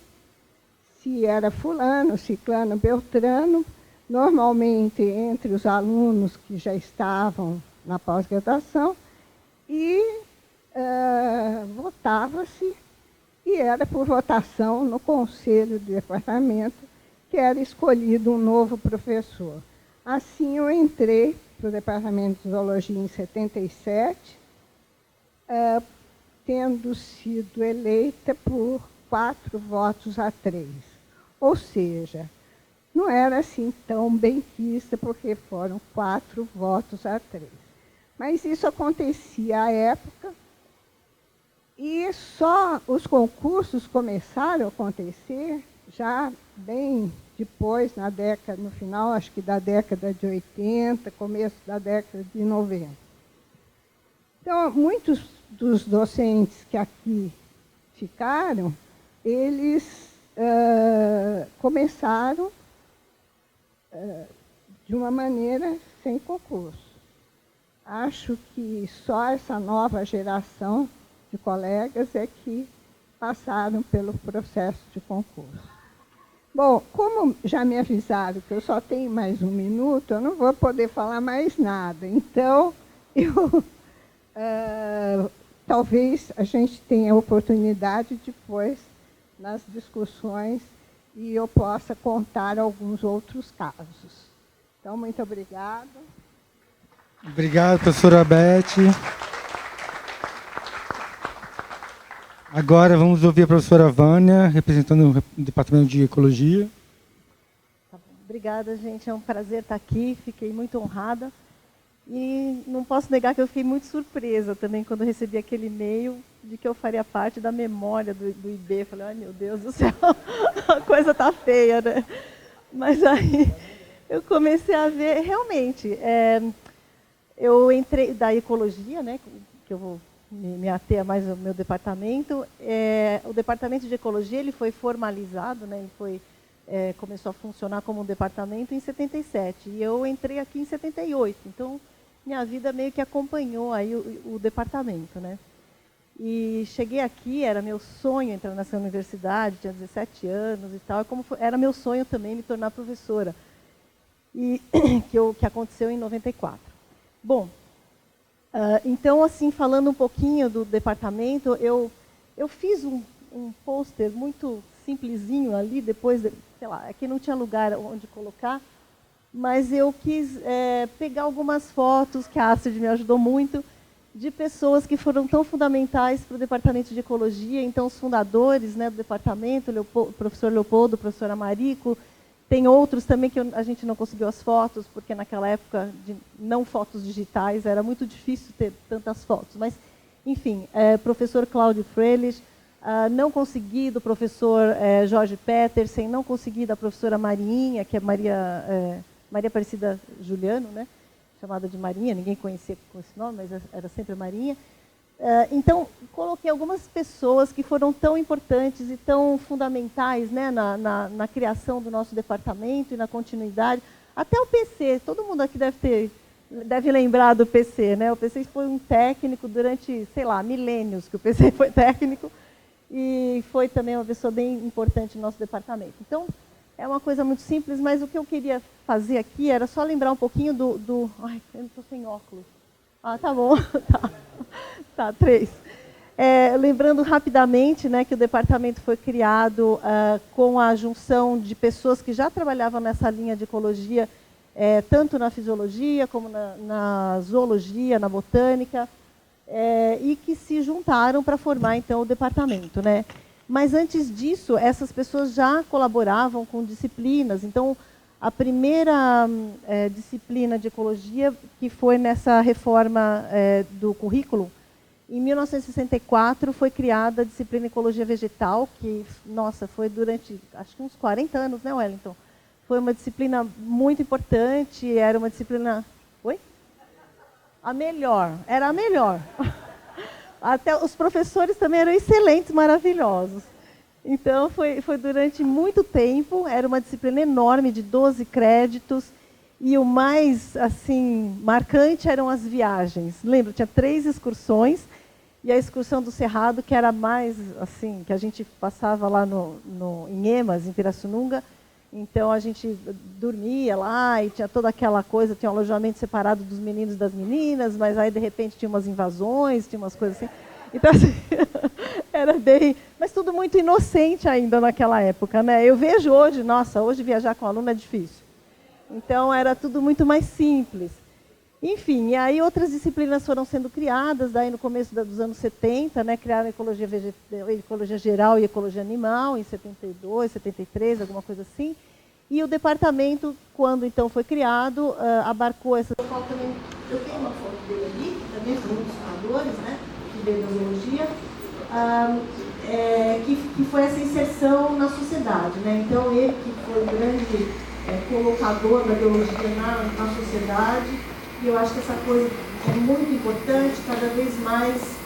se era fulano, ciclano, beltrano, normalmente entre os alunos que já estavam na pós-graduação, e votava-se, e era por votação no conselho do departamento que era escolhido um novo professor. Assim, eu entrei para o departamento de zoologia em 77, tendo sido eleita por 4 votos a 3. Ou seja, não era assim tão benquista, porque foram 4 votos a 3. Mas isso acontecia à época, e só os concursos começaram a acontecer já bem depois, no final, acho que da década de 80, começo da década de 90. Então, muitos dos docentes que aqui ficaram, eles começaram de uma maneira sem concurso. Acho que só essa nova geração de colegas é que passaram pelo processo de concurso. Bom, como já me avisaram que eu só tenho mais 1 minuto, eu não vou poder falar mais nada. Então, eu talvez a gente tenha a oportunidade depois, nas discussões, e eu possa contar alguns outros casos. Então, muito obrigada. Obrigado, professora Beth. Agora vamos ouvir a professora Vânia, representando o Departamento de Ecologia. Tá bom. Obrigada, gente. É um prazer estar aqui. Fiquei muito honrada. E não posso negar que eu fiquei muito surpresa também quando recebi aquele e-mail de que eu faria parte da memória do IB. Falei, ai meu Deus do céu, a coisa tá feia, né? Mas aí eu comecei a ver, realmente, eu entrei da ecologia, né, que eu vou me ater mais ao meu departamento. O departamento de ecologia ele foi formalizado, né, ele foi, começou a funcionar como um departamento em 77, e eu entrei aqui em 78, então minha vida meio que acompanhou aí o departamento, né? E cheguei aqui, era meu sonho entrar nessa universidade, tinha 17 anos e tal, era meu sonho também me tornar professora, e que aconteceu em 94. Bom, então, assim, falando um pouquinho do departamento, eu fiz um pôster muito simplesinho ali, depois, sei lá, aqui não tinha lugar onde colocar, mas eu quis pegar algumas fotos, que a Astrid me ajudou muito, de pessoas que foram tão fundamentais para o Departamento de Ecologia. Então, os fundadores, né, do departamento, o professor Leopoldo, a professora Marico, tem outros também que a gente não conseguiu as fotos, porque naquela época, não fotos digitais, era muito difícil ter tantas fotos. Mas, enfim, professor Cláudio Freilich, não consegui do professor Jorge Petersen, não consegui da professora Marinha, que é Maria Aparecida Juliano, né? Chamada de Marinha, ninguém conhecia com esse nome, mas era sempre Marinha. Então, coloquei algumas pessoas que foram tão importantes e tão fundamentais, né, na criação do nosso departamento e na continuidade. Até o PC, todo mundo aqui deve lembrar do PC, né? O PC foi um técnico durante, sei lá, milênios que o PC foi técnico, e foi também uma pessoa bem importante no nosso departamento. Então, é uma coisa muito simples, mas o que eu queria fazer aqui era só lembrar um pouquinho Ai, eu não estou sem óculos. Ah, tá bom. Tá, 3. Lembrando rapidamente, né, que o departamento foi criado com a junção de pessoas que já trabalhavam nessa linha de ecologia, tanto na fisiologia, como na zoologia, na botânica, e que se juntaram para formar, então, o departamento, né? Mas, antes disso, essas pessoas já colaboravam com disciplinas. Então, a primeira disciplina de ecologia, que foi nessa reforma do currículo, em 1964, foi criada a disciplina Ecologia Vegetal, que, nossa, foi durante, acho que uns 40 anos, né, Wellington? Foi uma disciplina muito importante, era uma disciplina... Oi? Era a melhor. Até os professores também eram excelentes, maravilhosos. Então, foi durante muito tempo, era uma disciplina enorme, de 12 créditos, e o mais, assim, marcante eram as viagens. Lembro, tinha 3 excursões, e a excursão do Cerrado, que era mais, assim, que a gente passava lá em Emas, em Pirassununga. Então, a gente dormia lá, e tinha toda aquela coisa, tinha um alojamento separado dos meninos e das meninas, mas aí, de repente, tinha umas invasões, tinha umas coisas assim. Então, assim, era bem... Mas tudo muito inocente ainda naquela época, né? Eu vejo hoje, nossa, hoje viajar com aluno é difícil. Então, era tudo muito mais simples. Enfim, e aí outras disciplinas foram sendo criadas, daí no começo dos anos 70, né, criaram ecologia geral e ecologia animal, em 72, 73, alguma coisa assim. E o departamento, quando então foi criado, abarcou essa... Eu tenho uma foto dele ali, também foi um dos fundadores, né, que veio da zoologia, que foi essa inserção na sociedade, né? Então, ele que foi o grande colocador da biologia na sociedade. E eu acho que essa coisa é muito importante, cada vez mais,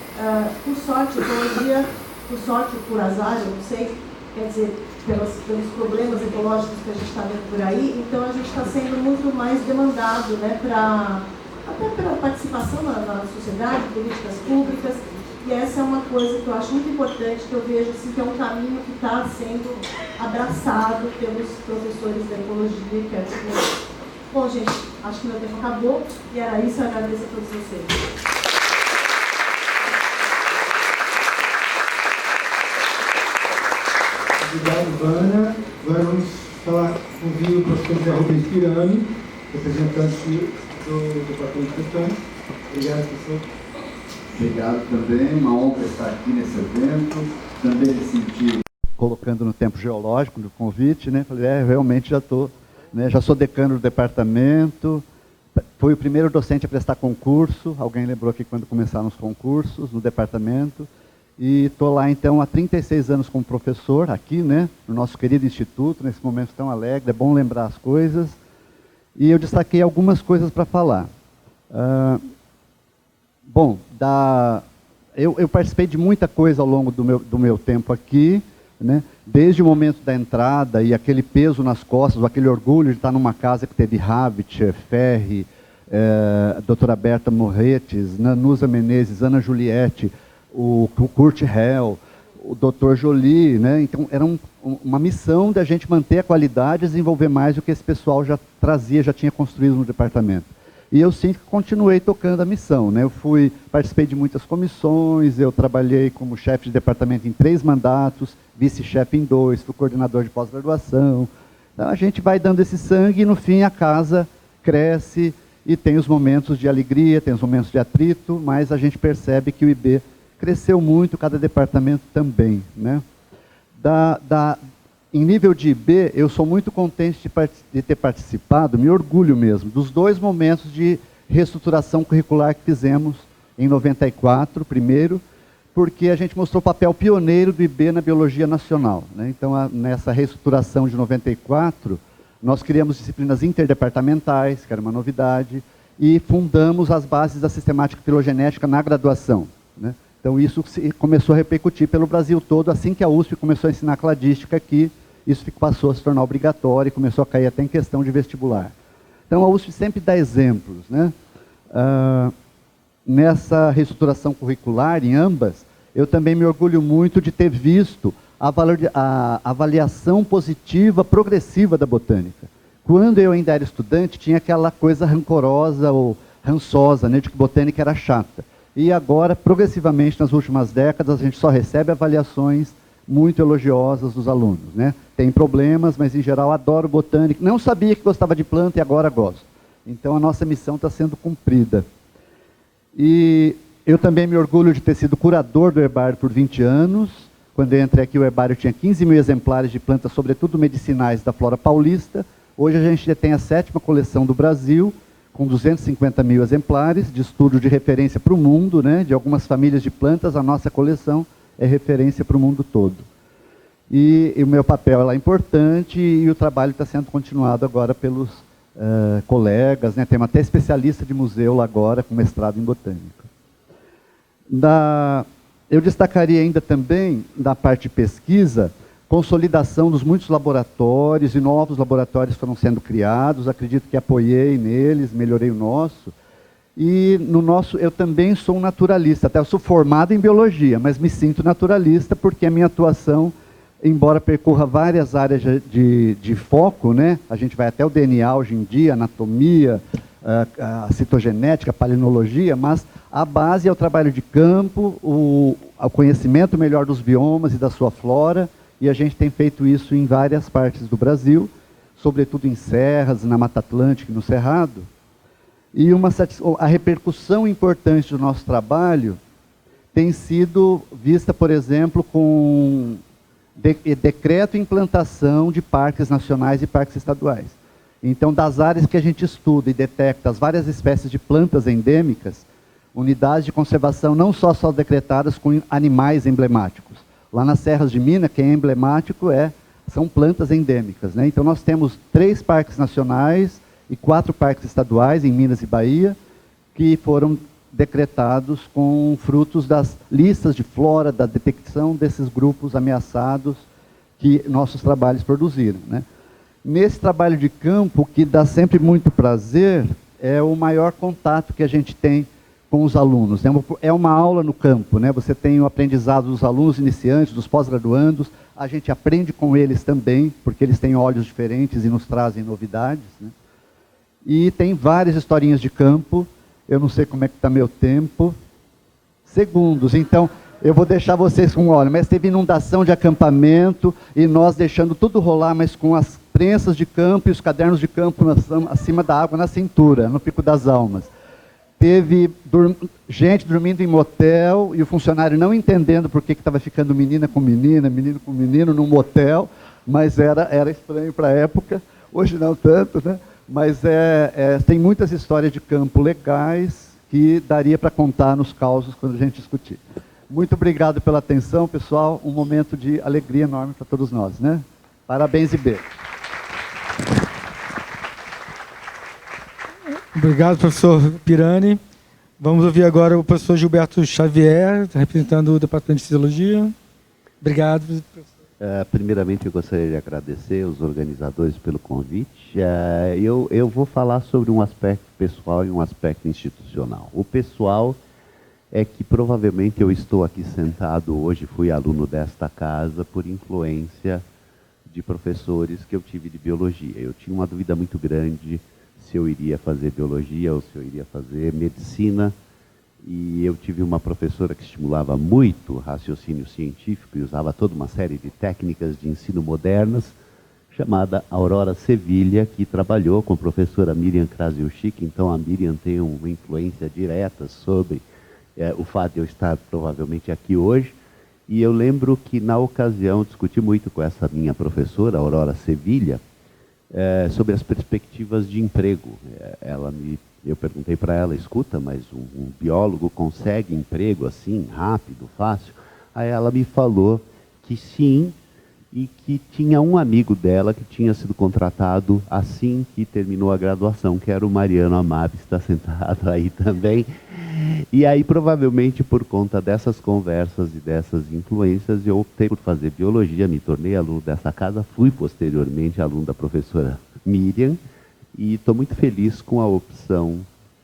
por sorte, a ecologia, por sorte ou por azar, eu não sei, quer dizer, pelos problemas ecológicos que a gente está vendo por aí, então a gente está sendo muito mais demandado, né, até pela participação na sociedade, políticas públicas, e essa é uma coisa que eu acho muito importante, que eu vejo assim, que é um caminho que está sendo abraçado pelos professores da ecologia, que é tipo... Bom, gente, acho que meu tempo acabou, e era isso, eu agradeço a todos vocês. Obrigado, Vânia. Agora vamos falar, ouvir o professor José Rubens Pirani, representante do Departamento de Questões. Obrigado, professor. Obrigado também, uma honra estar aqui nesse evento. Também me senti colocando no tempo geológico do convite, né? Falei, realmente já estou, né? Já sou decano do departamento. Fui o primeiro docente a prestar concurso. Alguém lembrou aqui quando começaram os concursos no departamento. E estou lá, então, há 36 anos como professor, aqui, né, no nosso querido instituto, nesse momento tão alegre, é bom lembrar as coisas. E eu destaquei algumas coisas para falar. Bom, eu participei de muita coisa ao longo do meu tempo aqui, né, desde o momento da entrada e aquele peso nas costas, aquele orgulho de estar numa casa que teve Habit, Ferri, doutora Berta Morretes, Nanusa Menezes, Ana Juliette, o Kurt Hell, o Dr. Jolie, né? Então era uma missão da gente manter a qualidade e desenvolver mais o que esse pessoal já trazia, já tinha construído no departamento. E eu sim continuei tocando a missão, né? Eu participei de muitas comissões, eu trabalhei como chefe de departamento em 3 mandatos, vice-chefe em 2, fui coordenador de pós-graduação. Então a gente vai dando esse sangue e no fim a casa cresce e tem os momentos de alegria, tem os momentos de atrito, mas a gente percebe que o IB cresceu muito, cada departamento também, né? Em nível de IB, eu sou muito contente de ter participado, me orgulho mesmo, dos 2 momentos de reestruturação curricular que fizemos em 94, primeiro, porque a gente mostrou o papel pioneiro do IB na biologia nacional, né? Então, nessa reestruturação de 94, nós criamos disciplinas interdepartamentais, que era uma novidade, e fundamos as bases da sistemática filogenética na graduação, né? Então, isso começou a repercutir pelo Brasil todo, assim que a USP começou a ensinar cladística aqui, isso passou a se tornar obrigatório e começou a cair até em questão de vestibular. Então, a USP sempre dá exemplos, né? Nessa reestruturação curricular, em ambas, eu também me orgulho muito de ter visto a avaliação positiva, progressiva da botânica. Quando eu ainda era estudante, tinha aquela coisa rancorosa ou rançosa, né, de que botânica era chata. E agora, progressivamente, nas últimas décadas, a gente só recebe avaliações muito elogiosas dos alunos, né? Tem problemas, mas em geral adoro botânica. Não sabia que gostava de planta e agora gosto. Então a nossa missão está sendo cumprida. E eu também me orgulho de ter sido curador do herbário por 20 anos. Quando eu entrei aqui, o herbário tinha 15 mil exemplares de plantas, sobretudo medicinais, da flora paulista. Hoje a gente detém a 7ª coleção do Brasil, com 250 mil exemplares de estudo de referência para o mundo, né? De algumas famílias de plantas, a nossa coleção é referência para o mundo todo. E o meu papel é importante e o trabalho está sendo continuado agora pelos colegas, né? Temos até especialista de museu lá agora, com mestrado em botânica. Eu destacaria ainda também, da parte de pesquisa, consolidação dos muitos laboratórios e novos laboratórios foram sendo criados, acredito que apoiei neles, melhorei o nosso. E no nosso, eu também sou um naturalista, até eu sou formado em biologia, mas me sinto naturalista porque a minha atuação, embora percorra várias áreas de foco, né? A gente vai até o DNA hoje em dia, anatomia, a citogenética, a palinologia, mas a base é o trabalho de campo, o conhecimento melhor dos biomas e da sua flora, e a gente tem feito isso em várias partes do Brasil, sobretudo em serras, na Mata Atlântica e no Cerrado. E a repercussão importante do nosso trabalho tem sido vista, por exemplo, com decreto e implantação de parques nacionais e parques estaduais. Então, das áreas que a gente estuda e detecta as várias espécies de plantas endêmicas, unidades de conservação não só decretadas com animais emblemáticos. Lá nas Serras de Minas, quem é emblemático são plantas endêmicas, né? Então, nós temos 3 parques nacionais e 4 parques estaduais em Minas e Bahia, que foram decretados com frutos das listas de flora, da detecção desses grupos ameaçados que nossos trabalhos produziram, né? Nesse trabalho de campo, que dá sempre muito prazer, é o maior contato que a gente tem com os alunos. É uma aula no campo, né? Você tem o aprendizado dos alunos iniciantes, dos pós-graduandos, a gente aprende com eles também, porque eles têm olhos diferentes e nos trazem novidades, né? E tem várias historinhas de campo. Eu não sei como é que está meu tempo. Segundos. Então, Eu vou deixar vocês com óleo, mas teve inundação de acampamento e nós deixando tudo rolar, mas com as prensas de campo e os cadernos de campo acima da água na cintura, no Pico das Almas. Teve gente dormindo em motel e o funcionário não entendendo por que estava ficando menina com menina, menino com menino num motel, mas era estranho para a época, hoje não tanto, né? Mas tem muitas histórias de campo legais que daria para contar nos causos quando a gente discutir. Muito obrigado pela atenção, pessoal. Um momento de alegria enorme para todos nós, né? Parabéns, IB. Obrigado, professor Pirani. Vamos ouvir agora o professor Gilberto Xavier, representando o Departamento de Fisiologia. Obrigado, professor. Primeiramente, eu gostaria de agradecer os organizadores pelo convite. Eu vou falar sobre um aspecto pessoal e um aspecto institucional. O pessoal é que provavelmente eu estou aqui sentado hoje, fui aluno desta casa por influência de professores que eu tive de biologia. Eu tinha uma dúvida muito grande se eu iria fazer biologia ou se eu iria fazer medicina. E eu tive uma professora que estimulava muito o raciocínio científico e usava toda uma série de técnicas de ensino modernas, chamada Aurora Sevilha, que trabalhou com a professora Miriam Krasiuschik. Então a Miriam tem uma influência direta sobre o fato de eu estar provavelmente aqui hoje. E eu lembro que na ocasião discuti muito com essa minha professora, Aurora Sevilha, sobre as perspectivas de emprego. Eu perguntei para ela, escuta, mas um biólogo consegue emprego assim, rápido, fácil? Aí ela me falou que sim, e que tinha um amigo dela que tinha sido contratado assim que terminou a graduação, que era o Mariano Amab, está sentado aí também. E aí, provavelmente, por conta dessas conversas e dessas influências, eu optei por fazer biologia, me tornei aluno dessa casa, fui posteriormente aluno da professora Miriam, e estou muito feliz com a opção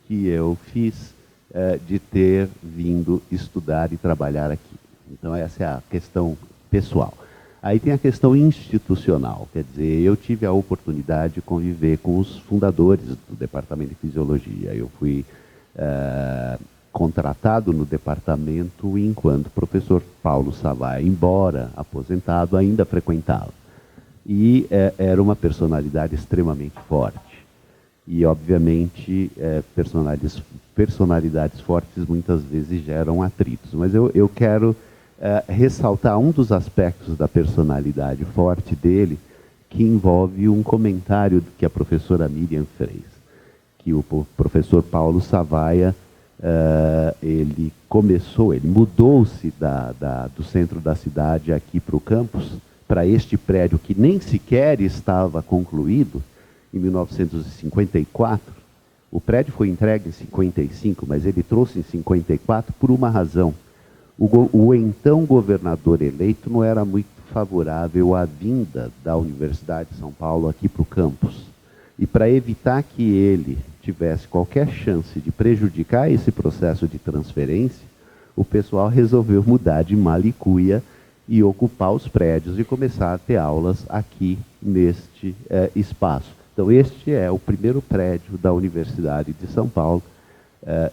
que eu fiz de ter vindo estudar e trabalhar aqui. Então essa é a questão pessoal. Aí tem a questão institucional, quer dizer, eu tive a oportunidade de conviver com os fundadores do Departamento de Fisiologia. Eu fui contratado no departamento enquanto o professor Paulo Savaia, embora aposentado, ainda frequentava. E era uma personalidade extremamente forte. E, obviamente, personalidades fortes muitas vezes geram atritos. Mas eu quero ressaltar um dos aspectos da personalidade forte dele, que envolve um comentário que a professora Miriam fez. Que o professor Paulo Savaia, ele mudou-se do centro da cidade aqui para o campus, para este prédio que nem sequer estava concluído, em 1954. O prédio foi entregue em 55, mas ele trouxe em 54 por uma razão. O então governador eleito não era muito favorável à vinda da Universidade de São Paulo aqui para o campus. E para evitar que ele tivesse qualquer chance de prejudicar esse processo de transferência, o pessoal resolveu mudar de Malicuia e ocupar os prédios e começar a ter aulas aqui neste espaço. Então, este é o primeiro prédio da Universidade de São Paulo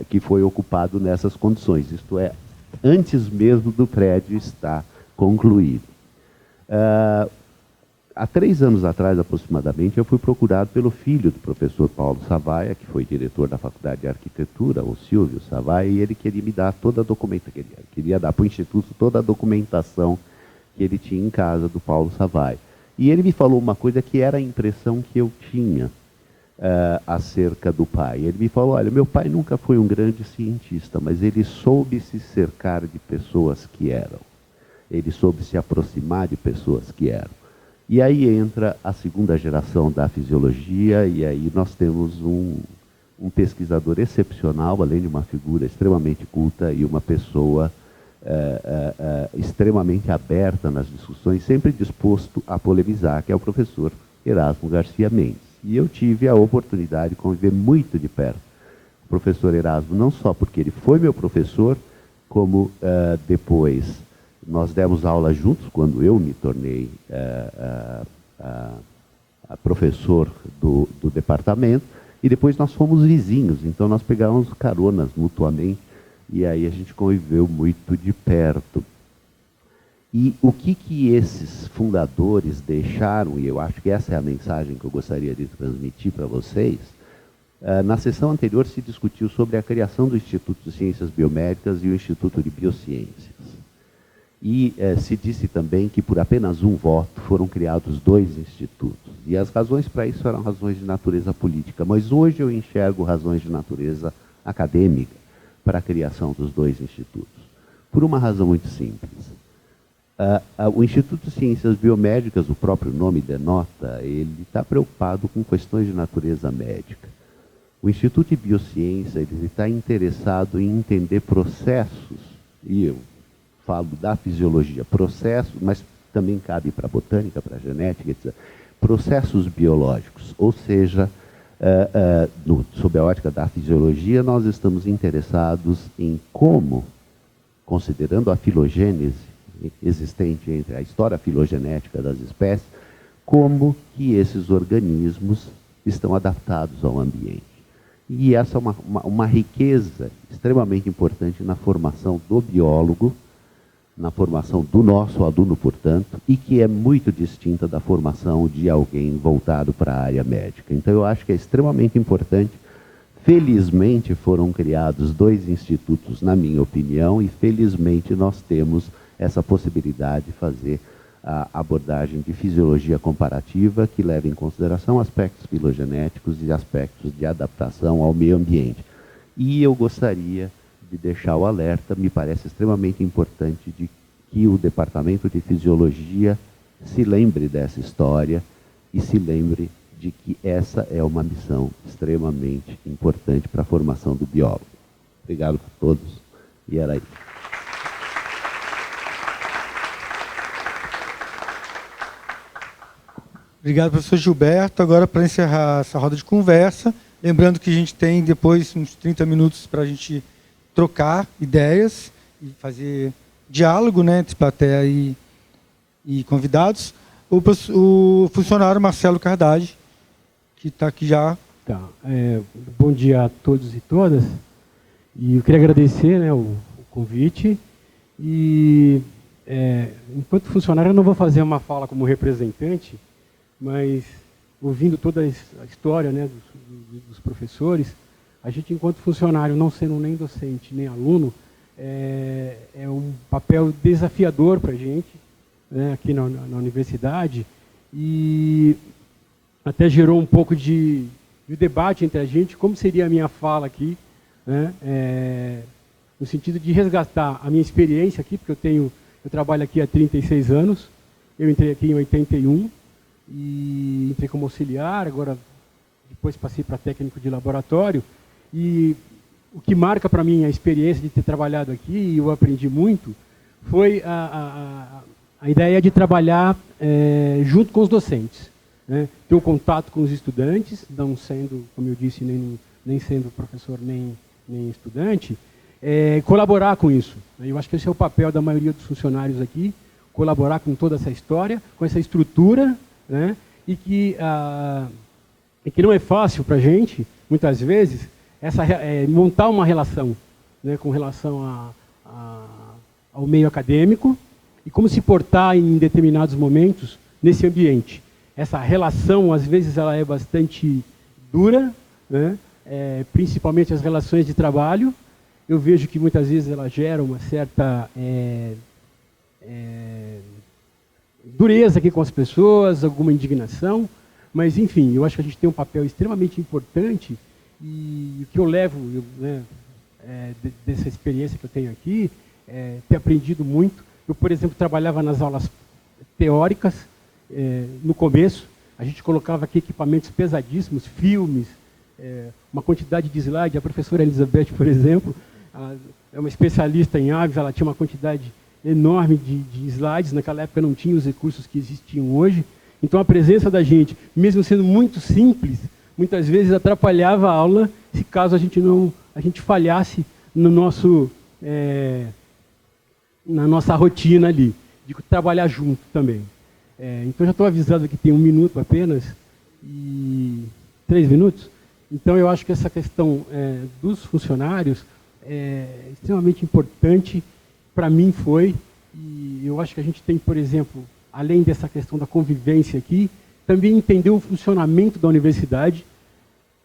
que foi ocupado nessas condições. Isto é, antes mesmo do prédio estar concluído. Há 3 anos atrás, aproximadamente, eu fui procurado pelo filho do professor Paulo Savaia, que foi diretor da Faculdade de Arquitetura, o Silvio Savaia, e ele queria me dar toda a documentação, queria dar para o Instituto toda a documentação que ele tinha em casa do Paulo Savaia. E ele me falou uma coisa que era a impressão que eu tinha acerca do pai. Ele me falou, olha, meu pai nunca foi um grande cientista, mas ele soube se cercar de pessoas que eram. Ele soube se aproximar de pessoas que eram. E aí entra a segunda geração da fisiologia, e aí nós temos um pesquisador excepcional, além de uma figura extremamente culta e uma pessoa extremamente aberta nas discussões, sempre disposto a polemizar, que é o professor Erasmo Garcia Mendes. E eu tive a oportunidade de conviver muito de perto com o professor Erasmo, não só porque ele foi meu professor, como depois nós demos aula juntos, quando eu me tornei professor do departamento, e depois nós fomos vizinhos, então nós pegávamos caronas mutuamente E aí a gente conviveu muito de perto. E o que esses fundadores deixaram, e eu acho que essa é a mensagem que eu gostaria de transmitir para vocês, na sessão anterior se discutiu sobre a criação do Instituto de Ciências Biomédicas e o Instituto de Biociências. E se disse também que por apenas um voto foram criados 2 institutos. E as razões para isso eram razões de natureza política. Mas hoje eu enxergo razões de natureza acadêmica para a criação dos 2 institutos. Por uma razão muito simples. O Instituto de Ciências Biomédicas, o próprio nome denota, ele está preocupado com questões de natureza médica. O Instituto de Biociência ele está interessado em entender processos, e eu falo da fisiologia, processos, mas também cabe para a botânica, para a genética, etc. Processos biológicos, ou seja, sob a ótica da fisiologia, nós estamos interessados em como, considerando a filogênese existente entre a história filogenética das espécies, como que esses organismos estão adaptados ao ambiente. E essa é uma riqueza extremamente importante na formação do biólogo, na formação do nosso aluno, portanto, e que é muito distinta da formação de alguém voltado para a área médica. Então, eu acho que é extremamente importante. Felizmente, foram criados 2 institutos, na minha opinião, e felizmente nós temos essa possibilidade de fazer a abordagem de fisiologia comparativa que leva em consideração aspectos filogenéticos e aspectos de adaptação ao meio ambiente. E eu gostaria de deixar o alerta, me parece extremamente importante de que o Departamento de Fisiologia se lembre dessa história e se lembre de que essa é uma missão extremamente importante para a formação do biólogo. Obrigado a todos e era isso. Obrigado, professor Gilberto. Agora, para encerrar essa roda de conversa, lembrando que a gente tem depois uns 30 minutos para a gente trocar ideias e fazer diálogo, né, entre plateia e convidados. O funcionário Marcelo Cardage, que está aqui já. Tá. Bom dia a todos e todas. E eu queria agradecer, né, o convite. E, enquanto funcionário, eu não vou fazer uma fala como representante, mas ouvindo toda a história, né, dos professores, a gente, enquanto funcionário, não sendo nem docente nem aluno, é um papel desafiador para a gente, né, aqui na universidade, e até gerou um pouco de debate entre a gente, como seria a minha fala aqui, né, no sentido de resgatar a minha experiência aqui, porque eu trabalho aqui há 36 anos, eu entrei aqui em 81, e entrei como auxiliar, agora depois passei para técnico de laboratório, e o que marca para mim a experiência de ter trabalhado aqui, e eu aprendi muito, foi a ideia de trabalhar junto com os docentes, né? Ter o contato com os estudantes, não sendo, como eu disse, nem sendo professor nem estudante, colaborar com isso. Eu acho que esse é o papel da maioria dos funcionários aqui, colaborar com toda essa história, com essa estrutura, né? E que não é fácil para a gente, muitas vezes, montar uma relação, né, com relação ao meio acadêmico e como se portar em determinados momentos nesse ambiente. Essa relação, às vezes, ela é bastante dura, né? Principalmente as relações de trabalho. Eu vejo que muitas vezes ela gera uma certa dureza aqui com as pessoas, alguma indignação, mas, enfim, eu acho que a gente tem um papel extremamente importante e o que eu levo dessa experiência que eu tenho aqui é ter aprendido muito. Eu, por exemplo, trabalhava nas aulas teóricas, no começo, a gente colocava aqui equipamentos pesadíssimos, filmes, uma quantidade de slide. A professora Elizabeth, por exemplo, ela é uma especialista em aves, ela tinha uma quantidade enorme de slides, naquela época não tinha os recursos que existiam hoje, então a presença da gente, mesmo sendo muito simples, muitas vezes atrapalhava a aula, se caso a gente falhasse no nosso, na nossa rotina ali, de trabalhar junto também. Então já estou avisado que tem 1 minuto apenas, e 3 minutos, então eu acho que essa questão dos funcionários extremamente importante, para mim foi, e eu acho que a gente tem, por exemplo, além dessa questão da convivência aqui, também entender o funcionamento da universidade,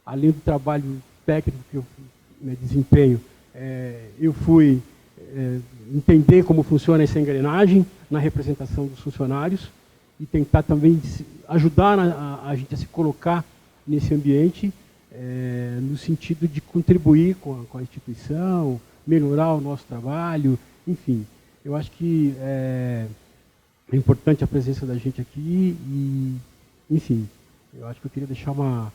além do trabalho técnico que eu desempenho, eu fui entender como funciona essa engrenagem na representação dos funcionários e tentar também ajudar a gente a se colocar nesse ambiente, no sentido de contribuir com a instituição, melhorar o nosso trabalho, enfim. Eu acho que é importante a presença da gente aqui e, enfim, eu acho que eu queria deixar uma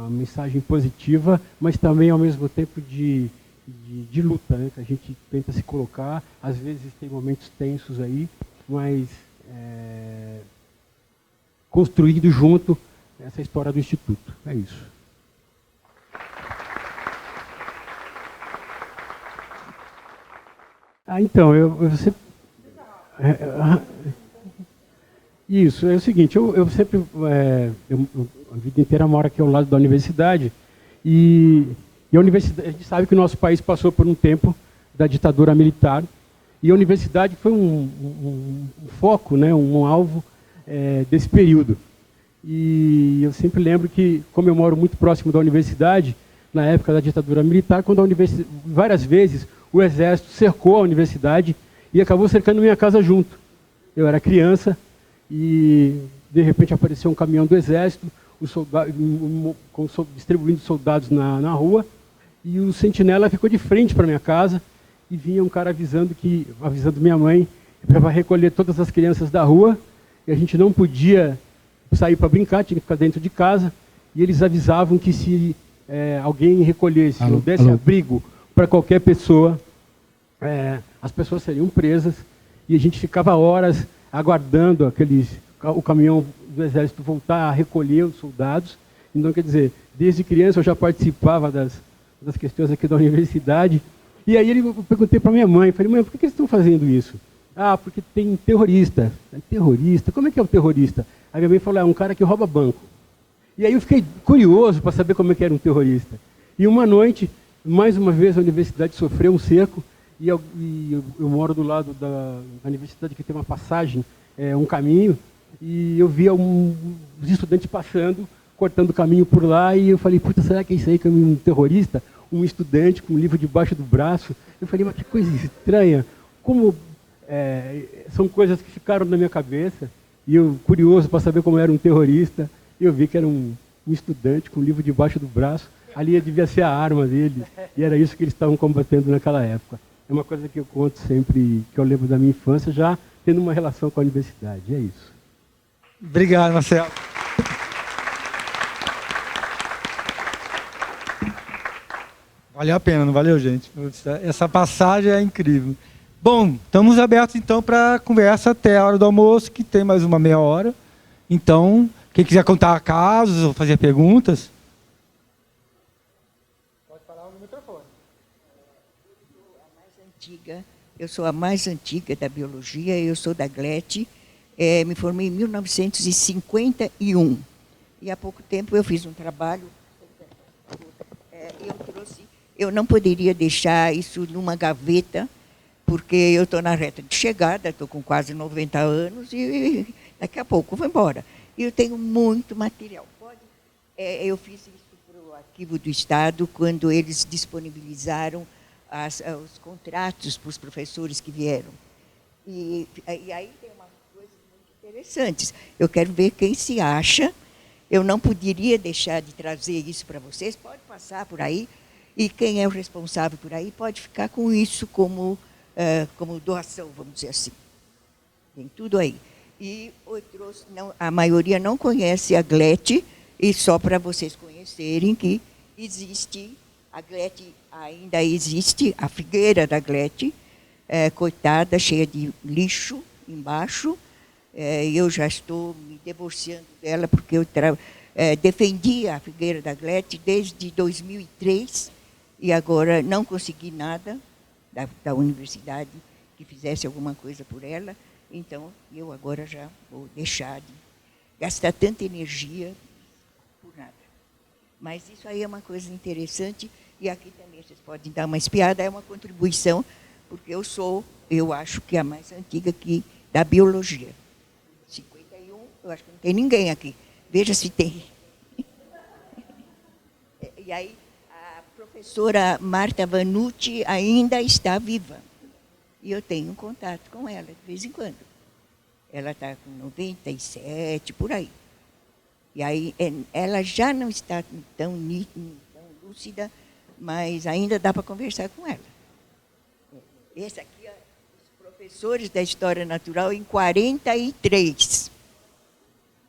mensagem positiva, mas também, ao mesmo tempo, de luta, né? Que a gente tenta se colocar. Às vezes tem momentos tensos aí, mas construindo junto essa história do Instituto. É isso. Então, isso, é o seguinte, eu sempre, a vida inteira moro aqui ao lado da universidade, e a universidade, a gente sabe que o nosso país passou por um tempo da ditadura militar, e a universidade foi um foco, né, um alvo desse período. E eu sempre lembro que, como eu moro muito próximo da universidade, na época da ditadura militar, quando várias vezes o exército cercou a universidade e acabou cercando minha casa junto. Eu era criança e, de repente, apareceu um caminhão do exército, distribuindo soldados na rua, e o sentinela ficou de frente para minha casa e vinha um cara avisando minha mãe para recolher todas as crianças da rua, e a gente não podia sair para brincar, tinha que ficar dentro de casa, e eles avisavam que se alguém recolhesse ou desse abrigo para qualquer pessoa, as pessoas seriam presas, e a gente ficava horas aguardando o caminhão do exército voltar a recolher os soldados. Então, quer dizer, desde criança eu já participava das questões aqui da universidade, e aí eu perguntei para minha mãe, falei, mãe, por que eles estão fazendo isso? Ah, porque tem terrorista. Terrorista? Como é que é o terrorista? Aí minha mãe falou, é um cara que rouba banco. E aí eu fiquei curioso para saber como é que era um terrorista. E uma noite, mais uma vez, a universidade sofreu um cerco, e eu moro do lado da universidade, que tem uma passagem, um caminho, e eu via os estudantes passando, cortando o caminho por lá, e eu falei, puta, será que é isso aí que é um terrorista? Um estudante com um livro debaixo do braço? Eu falei, mas que coisa estranha. Como são coisas que ficaram na minha cabeça, e eu, curioso para saber como era um terrorista, eu vi que era um estudante com um livro debaixo do braço. Ali devia ser a arma deles, e era isso que eles estavam combatendo naquela época. É uma coisa que eu conto sempre, que eu lembro da minha infância, já tendo uma relação com a universidade. É isso. Obrigado, Marcelo. Valeu a pena, não valeu, gente? Essa passagem é incrível. Bom, estamos abertos então para conversa até a hora do almoço, que tem mais uma meia hora. Então, quem quiser contar casos ou fazer perguntas... Pode falar no microfone. Eu sou a mais antiga da biologia, eu sou da GLET, me formei em 1951. E há pouco tempo eu fiz um trabalho, eu não poderia deixar isso numa gaveta, porque eu estou na reta de chegada, estou com quase 90 anos e daqui a pouco vou embora. E eu tenho muito material. Eu fiz isso para o Arquivo do Estado, quando eles disponibilizaram os contratos para os professores que vieram. E aí tem umas coisas muito interessantes. Eu quero ver quem se acha. Eu não poderia deixar de trazer isso para vocês. Pode passar por aí. E quem é o responsável por aí pode ficar com isso como doação, vamos dizer assim. Tem tudo aí. E outros, a maioria não conhece a GLET, e só para vocês conhecerem que existe, a GLET ainda existe, a figueira da GLET, coitada, cheia de lixo embaixo. Eu já estou me divorciando dela, porque eu defendi a figueira da GLET desde 2003, e agora não consegui nada da universidade que fizesse alguma coisa por ela, então eu agora já vou deixar de gastar tanta energia por nada. Mas isso aí é uma coisa interessante, E aqui também vocês podem dar uma espiada, é uma contribuição, porque eu acho que é a mais antiga aqui da biologia. 51, eu acho que não tem ninguém aqui. Veja se tem. E aí, a professora Marta Vanucci ainda está viva. E eu tenho um contato com ela de vez em quando. Ela está com 97, por aí. E aí, ela já não está tão lúcida, mas ainda dá para conversar com ela. Esse aqui, os professores da História Natural em 43.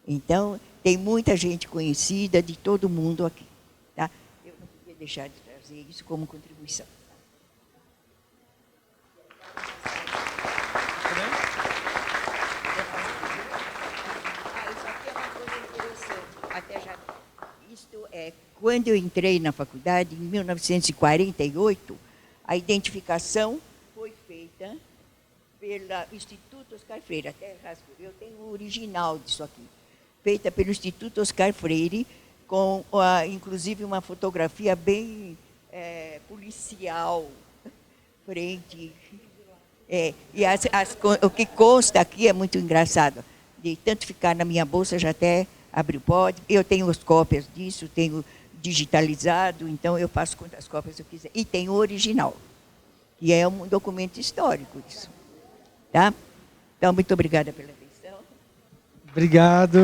Então, tem muita gente conhecida de todo mundo aqui. Tá? Eu não podia deixar de trazer isso como contribuição. Isso aqui é uma coisa interessante. Até já. Isto é, quando eu entrei na faculdade, em 1948, a identificação foi feita pelo Instituto Oscar Freire. Até rasgo, eu tenho o original disso aqui. Feita pelo Instituto Oscar Freire, com inclusive uma fotografia bem policial, frente. E o que consta aqui é muito engraçado. De tanto ficar na minha bolsa, já até abriu pode. Eu tenho as cópias disso, tenho digitalizado, então eu faço quantas cópias eu quiser. E tem o original, que é um documento histórico isso. Tá? Então, muito obrigada pela atenção. Obrigado.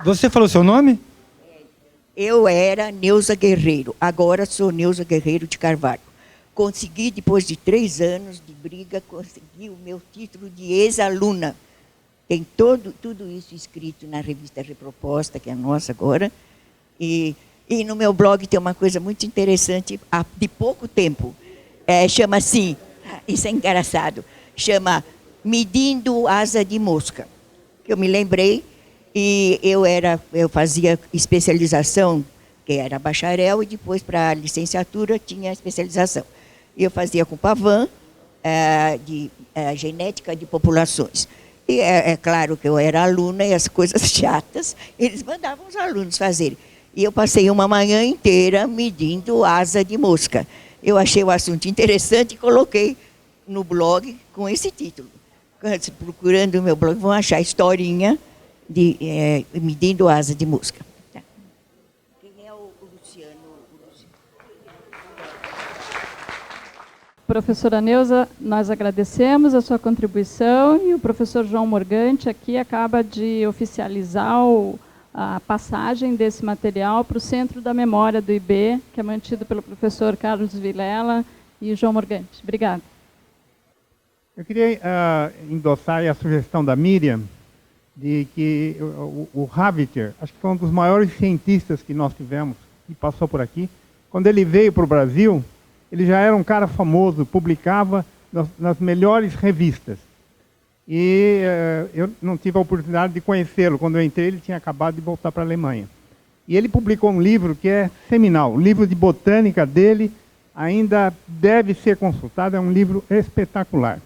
Você falou seu nome? Eu era Neuza Guerreiro, agora sou Neuza Guerreiro de Carvalho. Consegui, depois de 3 anos de briga, consegui o meu título de ex-aluna. Tem tudo isso escrito na revista Reproposta, que é a nossa agora. E no meu blog tem uma coisa muito interessante, de pouco tempo. Chama assim, isso é engraçado, chama Medindo Asa de Mosca. Que eu me lembrei, e eu fazia especialização, que era bacharel, e depois para a licenciatura tinha especialização. Eu fazia com Pavan, de genética de populações. E é claro que eu era aluna e as coisas chatas, eles mandavam os alunos fazerem. E eu passei uma manhã inteira medindo asa de mosca. Eu achei o assunto interessante e coloquei no blog com esse título. Procurando o meu blog, vão achar historinha de medindo asa de mosca. Tá. Quem é o Luciano? Professora Neuza, nós agradecemos a sua contribuição e o professor João Morgante aqui acaba de oficializar a passagem desse material para o Centro da Memória do IB, que é mantido pelo professor Carlos Vilela e João Morgante. Obrigada. Eu queria endossar a sugestão da Miriam de que o Haviter, acho que foi um dos maiores cientistas que nós tivemos, que passou por aqui, quando ele veio para o Brasil, ele já era um cara famoso, publicava nas melhores revistas. E eu não tive a oportunidade de conhecê-lo. Quando eu entrei, ele tinha acabado de voltar para a Alemanha. E ele publicou um livro que é seminal. O livro de botânica dele ainda deve ser consultado, é um livro espetacular.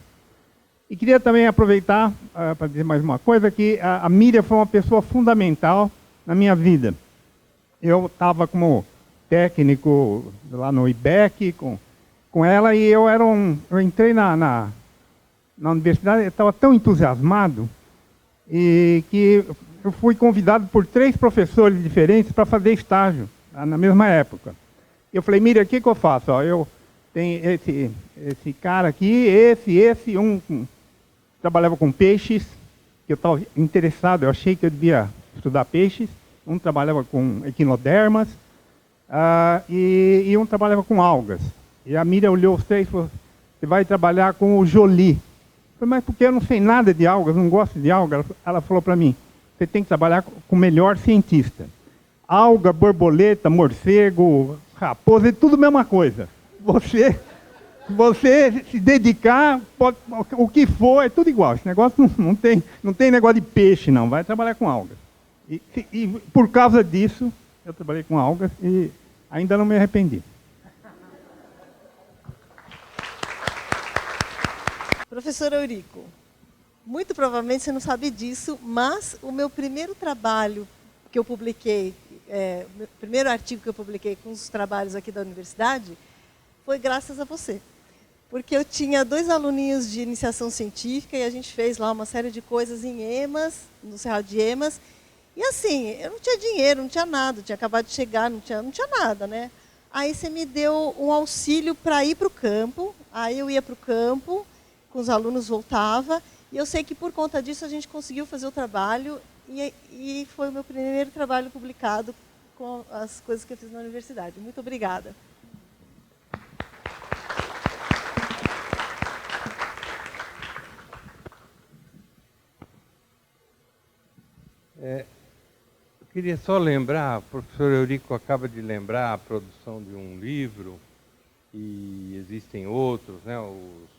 E queria também aproveitar para dizer mais uma coisa, que a Miriam foi uma pessoa fundamental na minha vida. Eu estava como técnico lá no IBEC com ela, e eu entrei na universidade, eu estava tão entusiasmado e que eu fui convidado por 3 professores diferentes para fazer estágio na mesma época. Eu falei, Miriam, o que eu faço? Eu tenho esse cara aqui, um trabalhava com peixes, que eu estava interessado, eu achei que eu devia estudar peixes. Um trabalhava com equinodermas, e um trabalhava com algas. E a Miriam olhou os 3 e falou, você vai trabalhar com o Joly. Eu falei, mas porque eu não sei nada de algas, não gosto de algas. Ela falou para mim, você tem que trabalhar com o melhor cientista. Alga, borboleta, morcego, raposa, é tudo a mesma coisa. Você se dedicar, o que for, é tudo igual. Esse negócio não tem negócio de peixe, não. Vai trabalhar com algas. E por causa disso, eu trabalhei com algas e ainda não me arrependi. Professor Eurico, muito provavelmente você não sabe disso, mas o meu primeiro trabalho que eu publiquei, o primeiro artigo que eu publiquei com os trabalhos aqui da universidade, foi graças a você. Porque eu tinha 2 aluninhos de iniciação científica e a gente fez lá uma série de coisas em Emas, no Cerrado de Emas. E assim, eu não tinha dinheiro, não tinha nada, tinha acabado de chegar, não tinha nada, né? Aí você me deu um auxílio para ir para o campo, aí eu ia para o campo, com os alunos voltava, e eu sei que por conta disso a gente conseguiu fazer o trabalho, e foi o meu primeiro trabalho publicado com as coisas que eu fiz na universidade. Muito obrigada. Eu queria só lembrar, o professor Eurico acaba de lembrar a produção de um livro, e existem outros, né? Os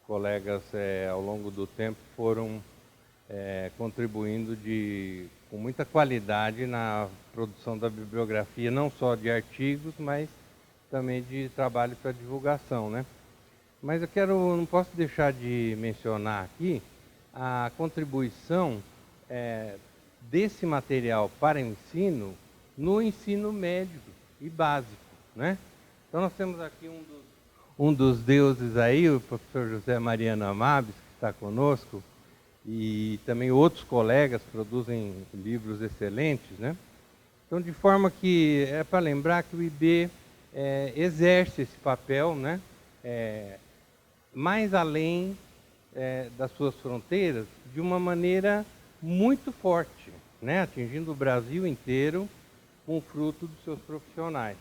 colegas, ao longo do tempo, foram contribuindo com muita qualidade na produção da bibliografia, não só de artigos, mas também de trabalho para divulgação, né? Mas não posso deixar de mencionar aqui a contribuição desse material para ensino no ensino médio e básico, né? Então nós temos aqui um dos deuses aí, o professor José Mariano Amabis, que está conosco, e também outros colegas produzem livros excelentes, né? Então, de forma que é para lembrar que o IB exerce esse papel, né? Mais além das suas fronteiras, de uma maneira muito forte, né? Atingindo o Brasil inteiro com o fruto dos seus profissionais.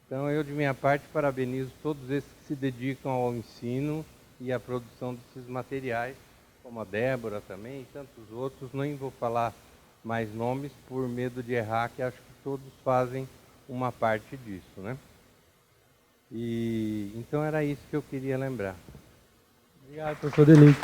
Então, eu, de minha parte, parabenizo todos esses que se dedicam ao ensino e à produção desses materiais, como a Débora também e tantos outros. Nem vou falar mais nomes por medo de errar, que acho que todos fazem uma parte disso, né? Então, era isso que eu queria lembrar. Obrigado, professor Denise.